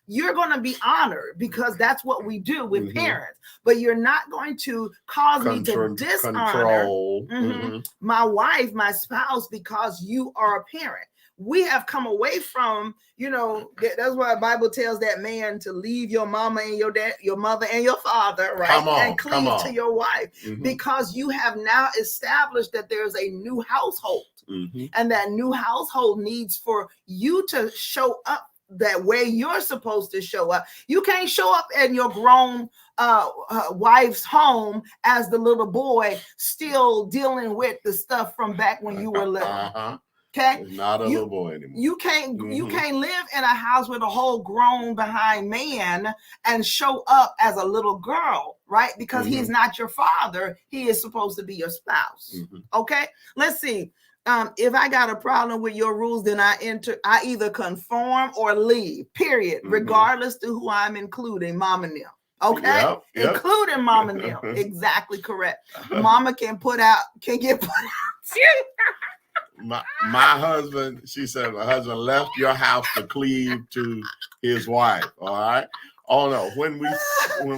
you're going to be honored because that's what we do with parents. But you're not going to cause me to dishonor my wife, my spouse, because you are a parent. We have come away from, that's why the Bible tells that man to leave your mama and your dad, your mother and your father, right? And cleave to your wife because you have now established that there's a new household and that new household needs for you to show up that way you're supposed to show up. You can't show up in your grown wife's home as the little boy still dealing with the stuff from back when you were little. Okay, he's not a little boy anymore. You can't live in a house with a whole grown behind man and show up as a little girl, right? Because he's not your father. He is supposed to be your spouse. Okay, let's see. If I got a problem with your rules, then I either conform or leave. Period. Regardless to who I'm including, Mama Neil. Okay, including Mama Neil. Exactly correct. Mama can get put out. My husband, she said, my husband left your house to cleave to his wife. All right. Oh no, when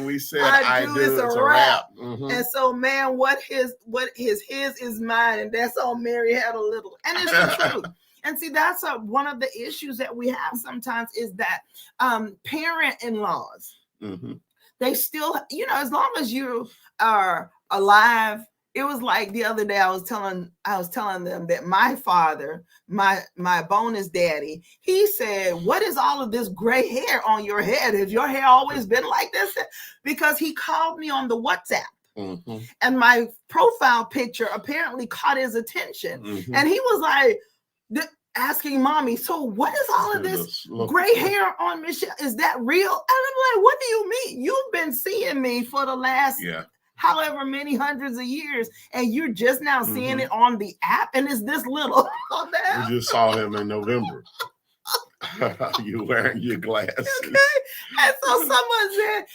we said I do, it's a wrap. And so, man, what his is mine, and that's all Mary Had a Little, and it's the truth. And see, that's one of the issues that we have sometimes is that parent-in-laws, they still, as long as you are alive. It was like the other day I was telling them that my father, my bonus daddy, he said, what is all of this gray hair on your head? Has your hair always been like this? Because he called me on the WhatsApp and my profile picture apparently caught his attention. And he was like asking mommy, so what is all of this gray hair on Michelle? Is that real? And I'm like, what do you mean? You've been seeing me for the last however many hundreds of years, and you're just now seeing it on the app, and it's this little on the app. We just saw him in November. You wearing your glasses. Okay. And so someone said,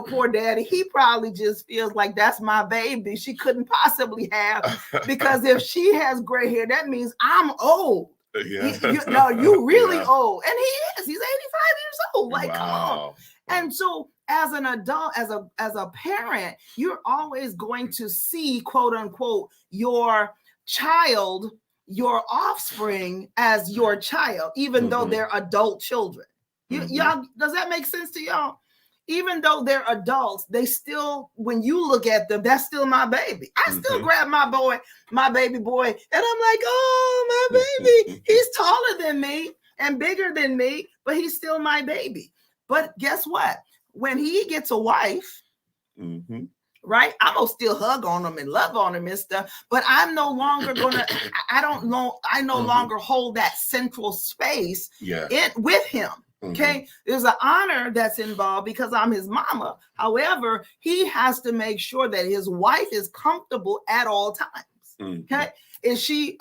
poor daddy, he probably just feels like that's my baby. She couldn't possibly have, because if she has gray hair, that means I'm old. You really old. And he is. He's 85 years old. Like, come on. And so as an adult, as a parent, you're always going to see, quote unquote, your child, your offspring as your child, even though they're adult children. Y'all, does that make sense to y'all? Even though they're adults, they still, when you look at them, that's still my baby. I still grab my baby boy, and I'm like, oh, my baby, he's taller than me and bigger than me, but he's still my baby. But guess what? When he gets a wife, right, I'm gonna still hug on him and love on him and stuff. But I'm no longer gonna. I no longer hold that central space with him. Okay, there's an honor that's involved because I'm his mama. However, he has to make sure that his wife is comfortable at all times. Okay, is she?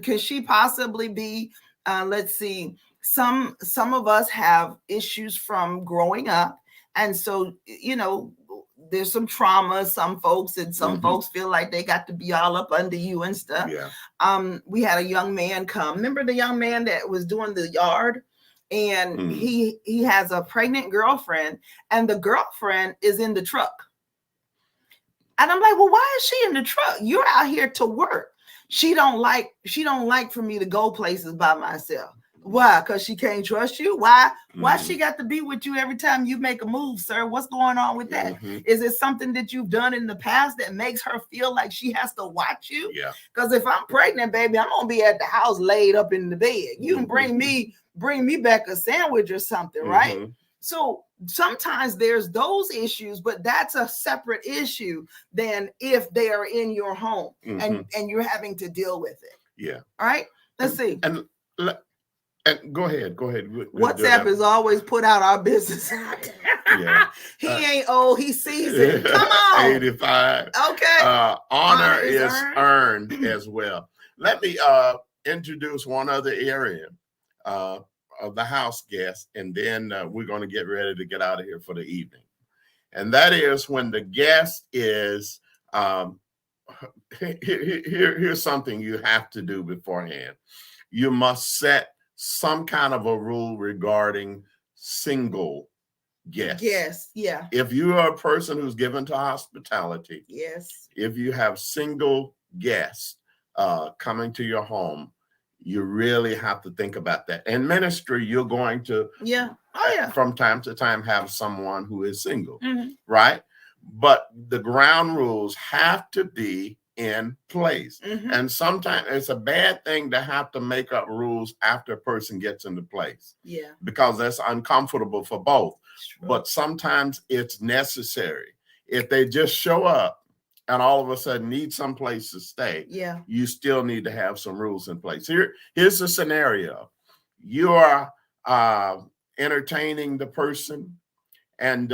Can she possibly be? Let's see. Some of us have issues from growing up, and so there's some trauma. Some folks feel like they got to be all up under you and stuff. We had a young man come. Remember the young man that was doing the yard, and he has a pregnant girlfriend, and the girlfriend is in the truck. And I'm like, well, why is she in the truck? You're out here to work. She don't like for me to go places by myself. Why? Because she can't trust you? Why? Why she got to be with you every time you make a move, sir? What's going on with that? Is it something that you've done in the past that makes her feel like she has to watch you? Yeah. Because if I'm pregnant, baby, I'm gonna be at the house laid up in the bed. You can bring me back a sandwich or something, right? So sometimes there's those issues, but that's a separate issue than if they are in your home and you're having to deal with it. Yeah. All right. Let's see. And go ahead. WhatsApp is always put out our business. Yeah. He ain't old. He sees it. Come on. 85. Okay. Honor is earned as well. Let me introduce one other area of the house guest, and then we're going to get ready to get out of here for the evening. And that is when the guest is, here's something you have to do beforehand. You must set some kind of a rule regarding single guests. Yes, yeah. If you are a person who's given to hospitality, yes. If you have single guests coming to your home, you really have to think about that. In ministry, you're going to, from time to time, have someone who is single, right? But the ground rules have to be in place. And sometimes it's a bad thing to have to make up rules after a person gets into place. Yeah. Because that's uncomfortable for both. But sometimes it's necessary. If they just show up and all of a sudden need some place to stay, you still need to have some rules in place. Here's the scenario. You are entertaining the person, and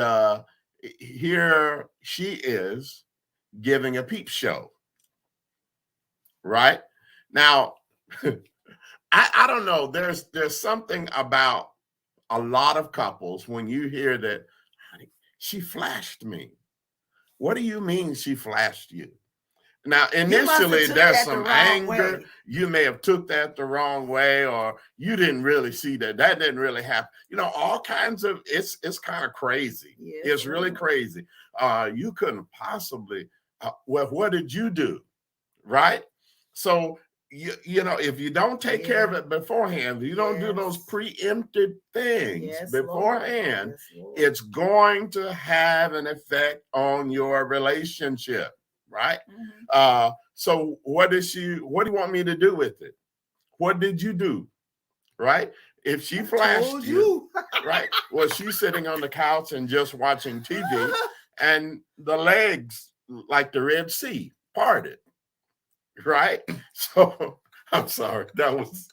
here she is giving a peep show. Right? Now, I don't know. There's something about a lot of couples when you hear that, she flashed me. What do you mean she flashed you? Now, initially, there's some anger. You may have took that the wrong way, or you didn't really see that. That didn't really happen. You know, all kinds of, it's kind of crazy. Yes, it's really crazy. You couldn't possibly, well, what did you do? Right? So, you know, if you don't take care of it beforehand, you don't do those preempted things beforehand, it's going to have an effect on your relationship, right? So what do you want me to do with it? What did you do? Right? If she flashed you, right? Well, she's sitting on the couch and just watching TV, and the legs, like the Red Sea, parted. Right? So I'm sorry. That was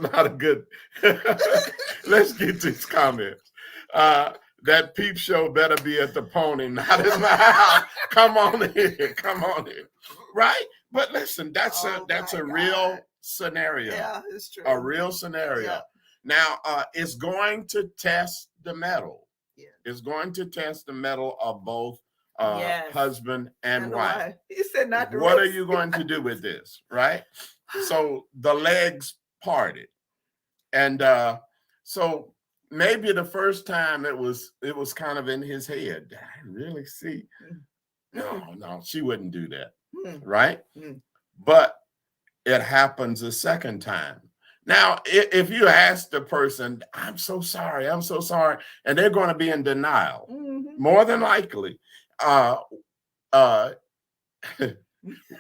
not a good. Let's get these comments. That peep show better be at the Pony, not in the house. Come on in. Right? But listen, that's a real scenario. Yeah, it's true. A real scenario. Yeah. Now, it's going to test the mettle. Yeah. It's going to test the mettle of both husband and wife. He said not the What are you going to do with this, right? So the legs parted, and so maybe the first time it was kind of in his head. Did I really see? No, she wouldn't do that, right? But it happens a second time. Now, if you ask the person, I'm so sorry, and they're going to be in denial, more than likely.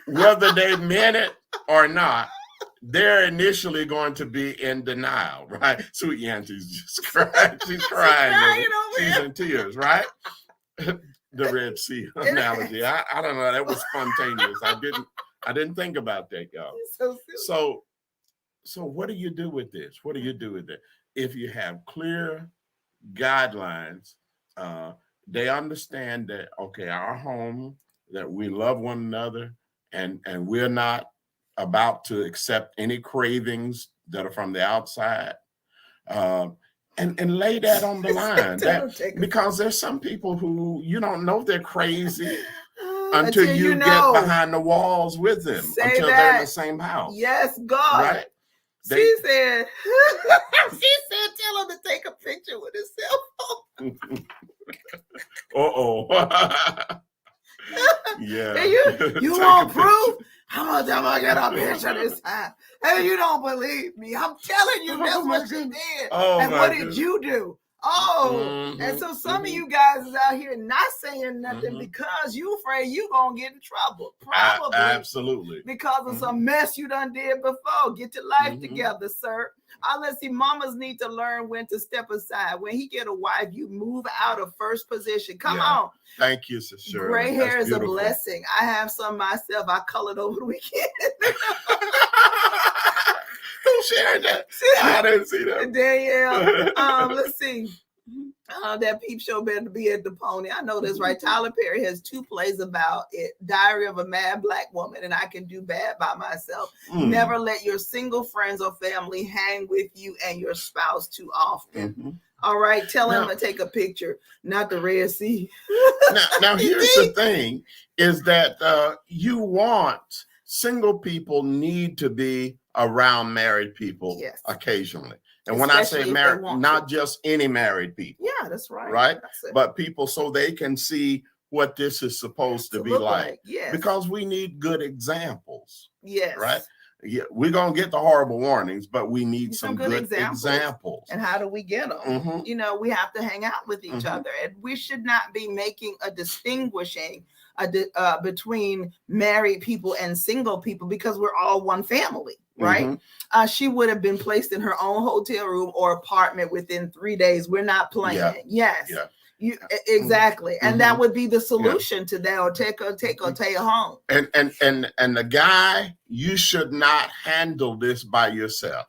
Whether they meant it or not, they're initially going to be in denial, right? Sweet Yancy's just crying. She's crying. She's in tears, right? The Red Sea analogy. I don't know. That was spontaneous. I didn't think about that, y'all. So what do you do with this? What do you do with it? If you have clear guidelines, they understand that, okay, our home, that we love one another, and we're not about to accept any cravings that are from the outside. And lay that on the line. Because there's some people who you don't know they're crazy until you get behind the walls with them, until they're in the same house. Yes, God. Right? She said, tell him to take a picture with his cell phone. Yeah. You want proof? How much am I gonna picture this time? And you don't believe me. I'm telling you, that's Oh, my what you goodness. did. Oh, And my what did goodness. you do? Oh, and so some of you guys is out here not saying nothing because you afraid you gonna get in trouble. Probably. Absolutely. Because of some mess you done did before. Get your life together, sir. Let's see, mamas need to learn when to step aside. When he get a wife, you move out of first position. Come on. Thank you, Sister Shirley. Gray hair is a blessing. I have some myself. I colored over the weekend. Who shared that? I didn't see that. Danielle. Let's see. That peep show better be at the Pony. I know that's right. Tyler Perry has 2 plays about it. Diary of a Mad Black Woman, and I Can Do Bad by Myself. Never let your single friends or family hang with you and your spouse too often. All right, tell him to take a picture, not the Red Sea. now here's the thing, is that you want single people need to be around married people occasionally. And when I say married, not just any married people. Yeah, that's right. Right? But people so they can see what this is supposed to be like. Yes. Because we need good examples. Yes. Right? Yeah, we're going to get the horrible warnings, but we need some good examples. And how do we get them? You know, we have to hang out with each other. And we should not be making a distinguishing between married people and single people because we're all one family. Right? She would have been placed in her own hotel room or apartment within 3 days. We're not playing. Yes. Yeah. You exactly. And that would be the solution to that, or take her home. And the guy, you should not handle this by yourself,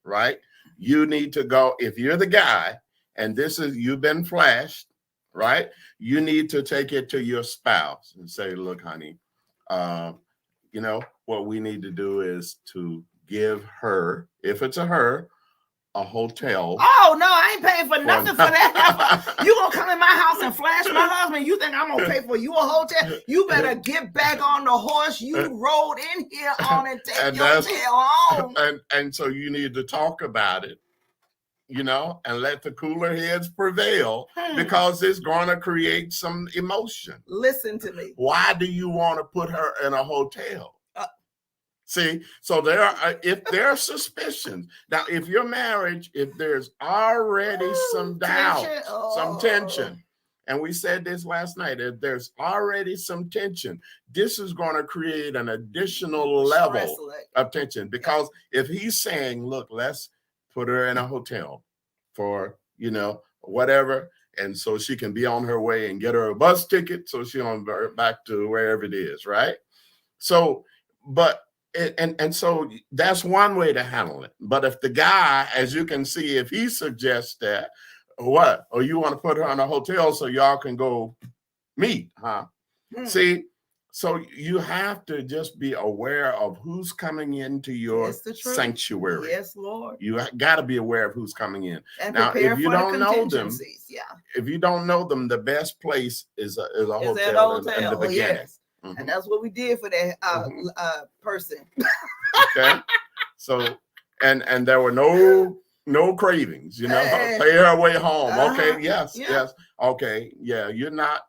right? You need to go, if you're the guy and you've been flashed, right? You need to take it to your spouse and say, look, honey, you know, what we need to do is to give her, if it's a hotel. Oh no, I ain't paying for nothing for that. You gonna come in my house and flash my husband? You think I'm gonna pay for you a hotel? You better get back on the horse you rode in here on and take your tail home. And so you need to talk about it, you know, and let the cooler heads prevail because it's going to create some emotion. Listen to me. Why do you want to put her in a hotel? See, so if there are suspicions. Now, if your marriage, if there's already some doubt, some tension, and we said this last night, if there's already some tension, this is going to create an additional level of tension. Because if he's saying, look, let's put her in a hotel for, you know, whatever, and so she can be on her way and get her a bus ticket so she's on back to wherever it is, right? So, and so that's one way to handle it. But if the guy, as you can see, if he suggests that, or you want to put her in a hotel so y'all can go meet, See, so you have to just be aware of who's coming into your sanctuary. Yes, Lord. You got to be aware of who's coming in. And now, prepare if you for don't know them, if you don't know them, the best place is a hotel in the beginning. Yes. And that's what we did for that person. Okay. So, and there were no cravings, you know, pay her way home. Okay. Yes. Okay. Yeah. You're not,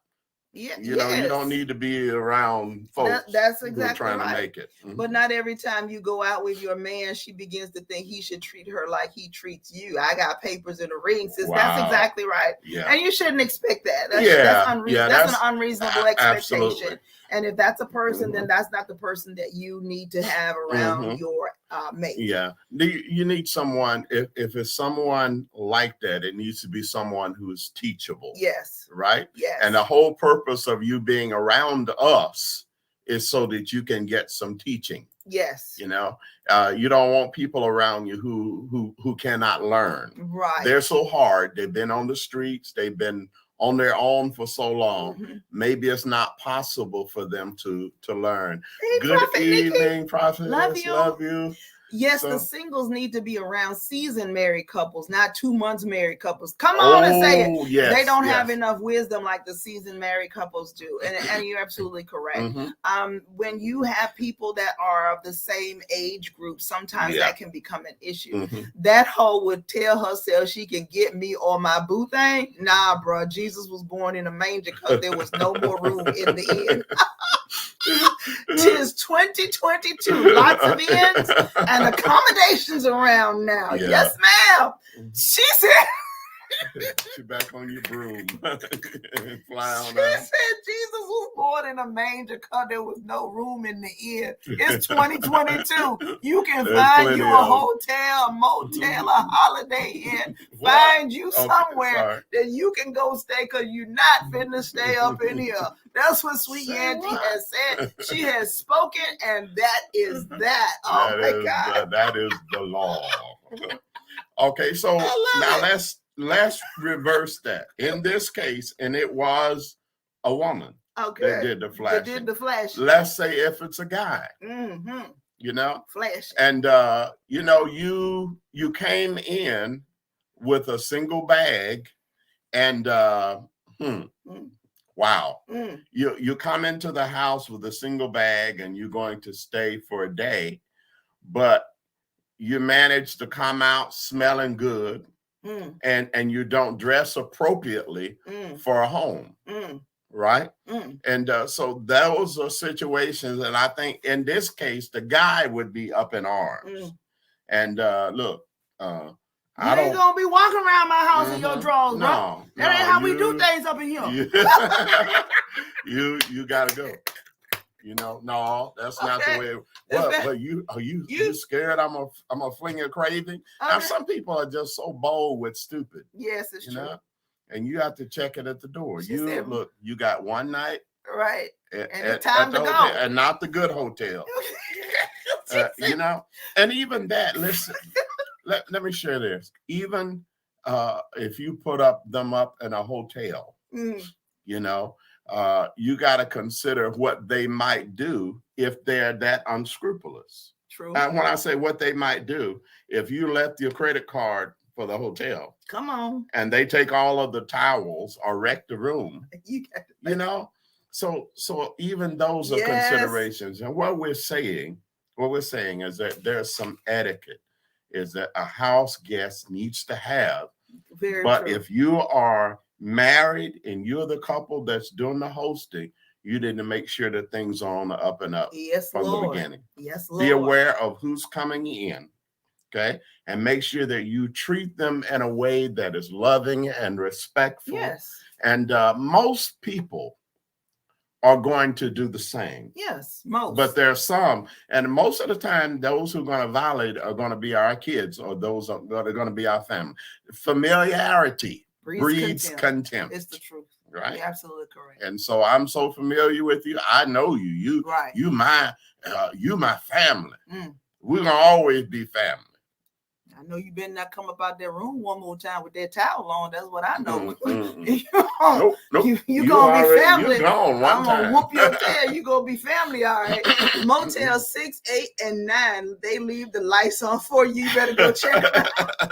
you know, you don't need to be around folks that's exactly who are trying to make it. But not every time you go out with your man, she begins to think he should treat her like he treats you. I got papers in the ring, sis. Wow. That's exactly right. Yeah. And you shouldn't expect that. That's unreasonable. That's an unreasonable expectation. Absolutely. And if that's a person, then that's not the person that you need to have around your mate. Yeah. You need someone, if it's someone like that, it needs to be someone who is teachable. Yes. Right? Yes. And the whole purpose of you being around us is so that you can get some teaching. Yes. You know, you don't want people around you who cannot learn. Right. They're so hard. They've been on the streets. They've been on their own for so long. Maybe it's not possible for them to learn. Hey, good Prophet evening, Prophet. Love you. Love you. Yes, the singles need to be around seasoned married couples, not 2 months married couples. Come on and say it. Yes, they don't have enough wisdom like the seasoned married couples do. And you're absolutely correct. When you have people that are of the same age group, sometimes that can become an issue. That hoe would tell herself she can get me or my boo thing. Nah, bro. Jesus was born in a manger because there was no more room in the inn. 'Tis 2022. Lots of ends and accommodations around now. Yeah. Yes, ma'am. She said. She back on your broom. Fly on She out. said Jesus was born in a manger because there was no room in the inn. It's 2022. You can There's find plenty you a of 'em. hotel, a motel, a holiday inn. What? Find you Okay, somewhere sorry. that you can go stay because you're not finna stay up in here. That's what Sweet Say Auntie what? has said. She has spoken, and that is that. Oh my God. That is the law. Okay, so I now love it. let's reverse that. In this case, and it was a woman Okay. that did the That flashing. did the flashing. Let's say if it's a guy, Mm-hmm. you know, Flashing. and you know, you came in with a single bag, and wow, you come into the house with a single bag, and you're going to stay for a day, but you manage to come out smelling good, and you don't dress appropriately for a home, right? And so those are situations, and I think in this case, the guy would be up in arms. And look, you ain't gonna be walking around my house in your drawers, bro. No, that ain't how we do things up in here. You gotta go. You know, no, that's not the way. Well, you scared? I'm a fling a craving. Now, some people are just so bold with stupid. Yes, it's you true. know? And you have to check it at the door. She said, look, you got one night, right? At time the to hotel, go, and not the good hotel. You know, and even that. Listen, let me share this. Even if you put them up in a hotel, you know. You got to consider what they might do if they're that unscrupulous. True. And when I say what they might do, if you left your credit card for the hotel, come on, and they take all of the towels or wreck the room, you know. So even those are considerations. And what we're saying is that there's some etiquette, is that a house guest needs to have. Very but true. If you are married and you're the couple that's doing the hosting, you need to make sure that things are on the up and up from the beginning. Yes, Lord. Be aware of who's coming in, okay? And make sure that you treat them in a way that is loving and respectful. Yes. And most people are going to do the same. Yes, most. But there are some, and most of the time, those who are going to violate are going to be our kids, or those that are going to be our family. Familiarity breeds contempt. It's the truth. Right? You're absolutely correct. And so I'm so familiar with you. I know you. You my family. We're gonna always be family. I know you better not come up out that room one more time with that towel on. That's what I know. Nope. You gonna be family. You gone one I'm time. gonna whoop your tail. You gonna be family, all right. Motel 6, 8, and 9. They leave the lights on for you. You better go check them out.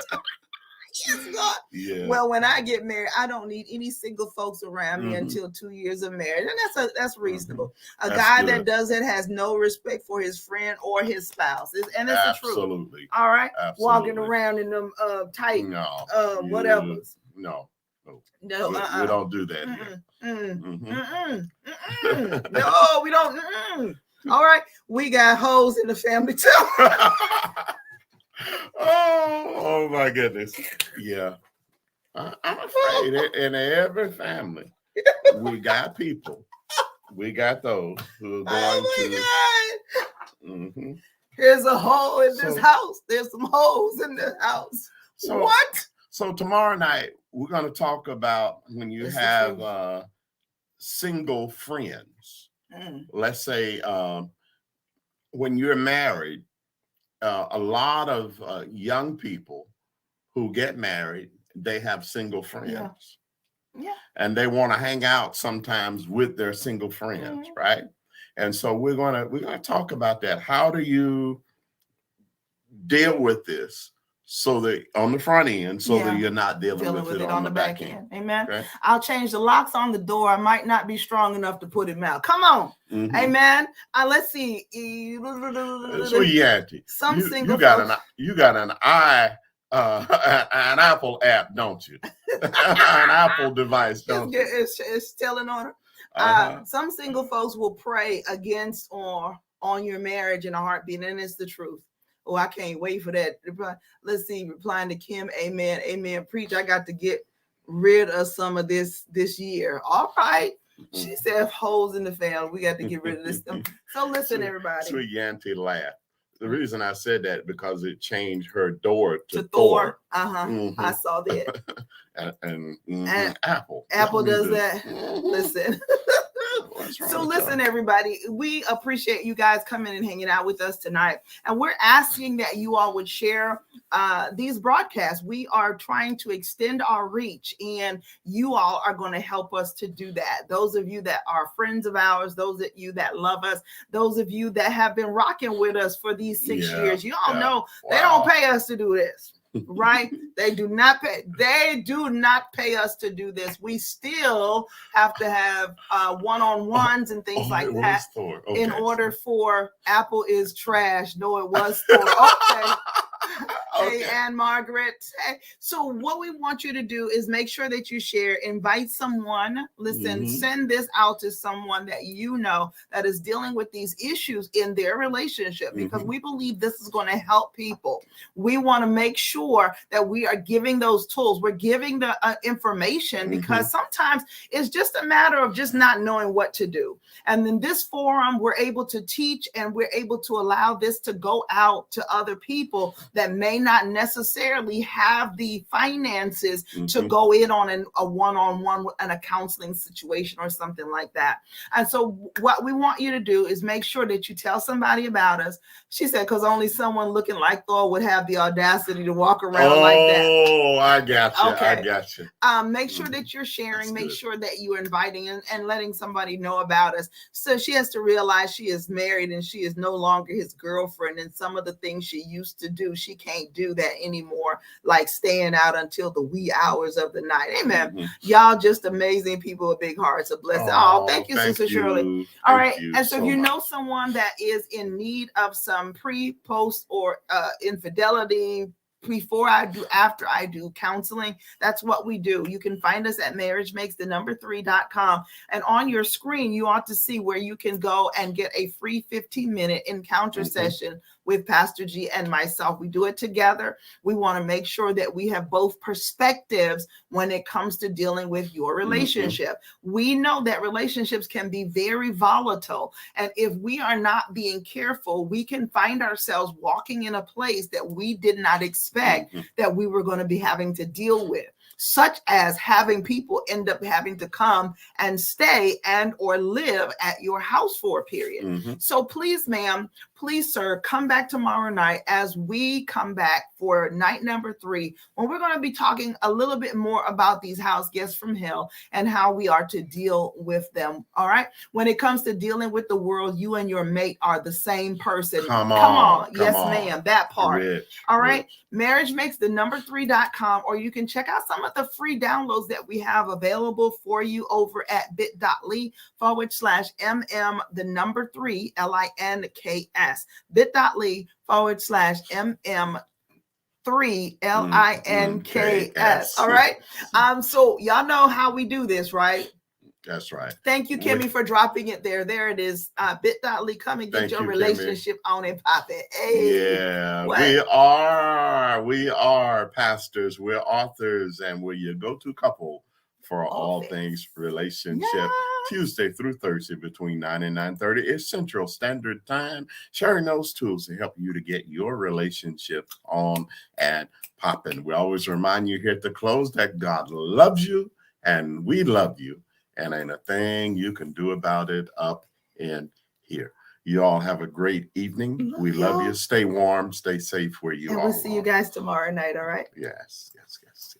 Yes, God. Yeah. Well, when I get married, I don't need any single folks around me until 2 years of marriage, and that's reasonable. A guy that does it has no respect for his friend or his spouse, and it's the truth. Absolutely. All right. Absolutely. Walking around in them tight whatever. No. We don't do that here. No, we don't. All right. We got hoes in the family too. Oh my goodness. Yeah. I'm afraid in every family, we got people. We got those who are going to. Here's a hole in this house. There's some holes in this house. What? So tomorrow night, we're going to talk about when you have single friends. Let's say when you're married, a lot of young people who get married, they have single friends. Yeah. And they want to hang out sometimes with their single friends, right? And so we're gonna talk about that. How do you deal with this so that on the front end, so that you're not dealing with it on the back end? Amen. Okay. I'll change the locks on the door. I might not be strong enough to put him out. Come on. Amen. Let's see. Sweet Auntie. Some single you got an Apple app, don't you? An Apple device, don't you? It's telling on her. Some single folks will pray against or on your marriage in a heartbeat, and it's the truth. Oh, I can't wait for that. Let's see, replying to Kim, amen, amen. Preach, I got to get rid of some of this year. All right. She said holes in the family. We got to get rid of this stuff. So listen, everybody. Sweet Yanti laugh. The reason I said that because it changed her door to Thor. I saw that. and Apple. Apple does that. Listen. So listen, everybody, we appreciate you guys coming and hanging out with us tonight. And we're asking that you all would share these broadcasts. We are trying to extend our reach, and you all are going to help us to do that. Those of you that are friends of ours, those of you that love us, those of you that have been rocking with us for these 6 years, you all know they don't pay us to do this. Right? They do not pay us to do this. We still have to have one-on-ones and things like that in order for Apple is trash. No, it was Thor. Okay. Hey, Anne Margaret. Hey. So what we want you to do is make sure that you share, invite someone, listen, send this out to someone that you know that is dealing with these issues in their relationship, because we believe this is going to help people. We want to make sure that we are giving those tools. We're giving the information, because sometimes it's just a matter of just not knowing what to do. And in this forum, we're able to teach, and we're able to allow this to go out to other people that may not necessarily have the finances to go in on a one-on-one and a counseling situation or something like that. And so what we want you to do is make sure that you tell somebody about us. She said, because only someone looking like Thor would have the audacity to walk around like that. Oh, I got you. Okay. I got you. Make sure that you're sharing. Make sure that you're inviting and letting somebody know about us. So she has to realize she is married and she is no longer his girlfriend. And some of the things she used to do, she can't do that anymore, like staying out until the wee hours of the night. Amen. Y'all just amazing people with big hearts. A blessing. Oh, thank you, Sister Shirley. All right. And so if you know someone that is in need of some pre, post, or infidelity, before I do, after I do counseling, that's what we do. You can find us at marriagemakesthenumber3.com. And on your screen, you ought to see where you can go and get a free 15-minute encounter session with Pastor G and myself. We do it together. We want to make sure that we have both perspectives when it comes to dealing with your relationship. We know that relationships can be very volatile. And if we are not being careful, we can find ourselves walking in a place that we did not expect that we were going to be having to deal with, such as having people end up having to come and stay and or live at your house for a period. So please, ma'am, please, sir, come back tomorrow night as we come back for night number 3, when we're going to be talking a little bit more about these house guests from hell and how we are to deal with them. All right. When it comes to dealing with the world, you and your mate are the same person. Come on. Yes, ma'am. That part. All right. Marriagemakesthenumber3.com, or you can check out some of the free downloads that we have available for you over at bit.ly/MM3 LINKS. bit.ly/MM3 LINKS. All right. So y'all know how we do this, right? That's right. Thank you, Kimmy, for dropping it there. There it is. Bit.ly. Come and get your relationship on and pop it. Hey, yeah, we are pastors, we're authors, and we're your go-to couple for all things relationship. Tuesday through Thursday between 9 and 9:30 is Central Standard Time, sharing those tools to help you to get your relationship on and popping. We always remind you here at the close that God loves you and we love you, and ain't a thing you can do about it up in here. You all have a great evening. We love you. Stay warm, stay safe where you are. And we'll see you guys tomorrow night, all right? Yes, yes, yes.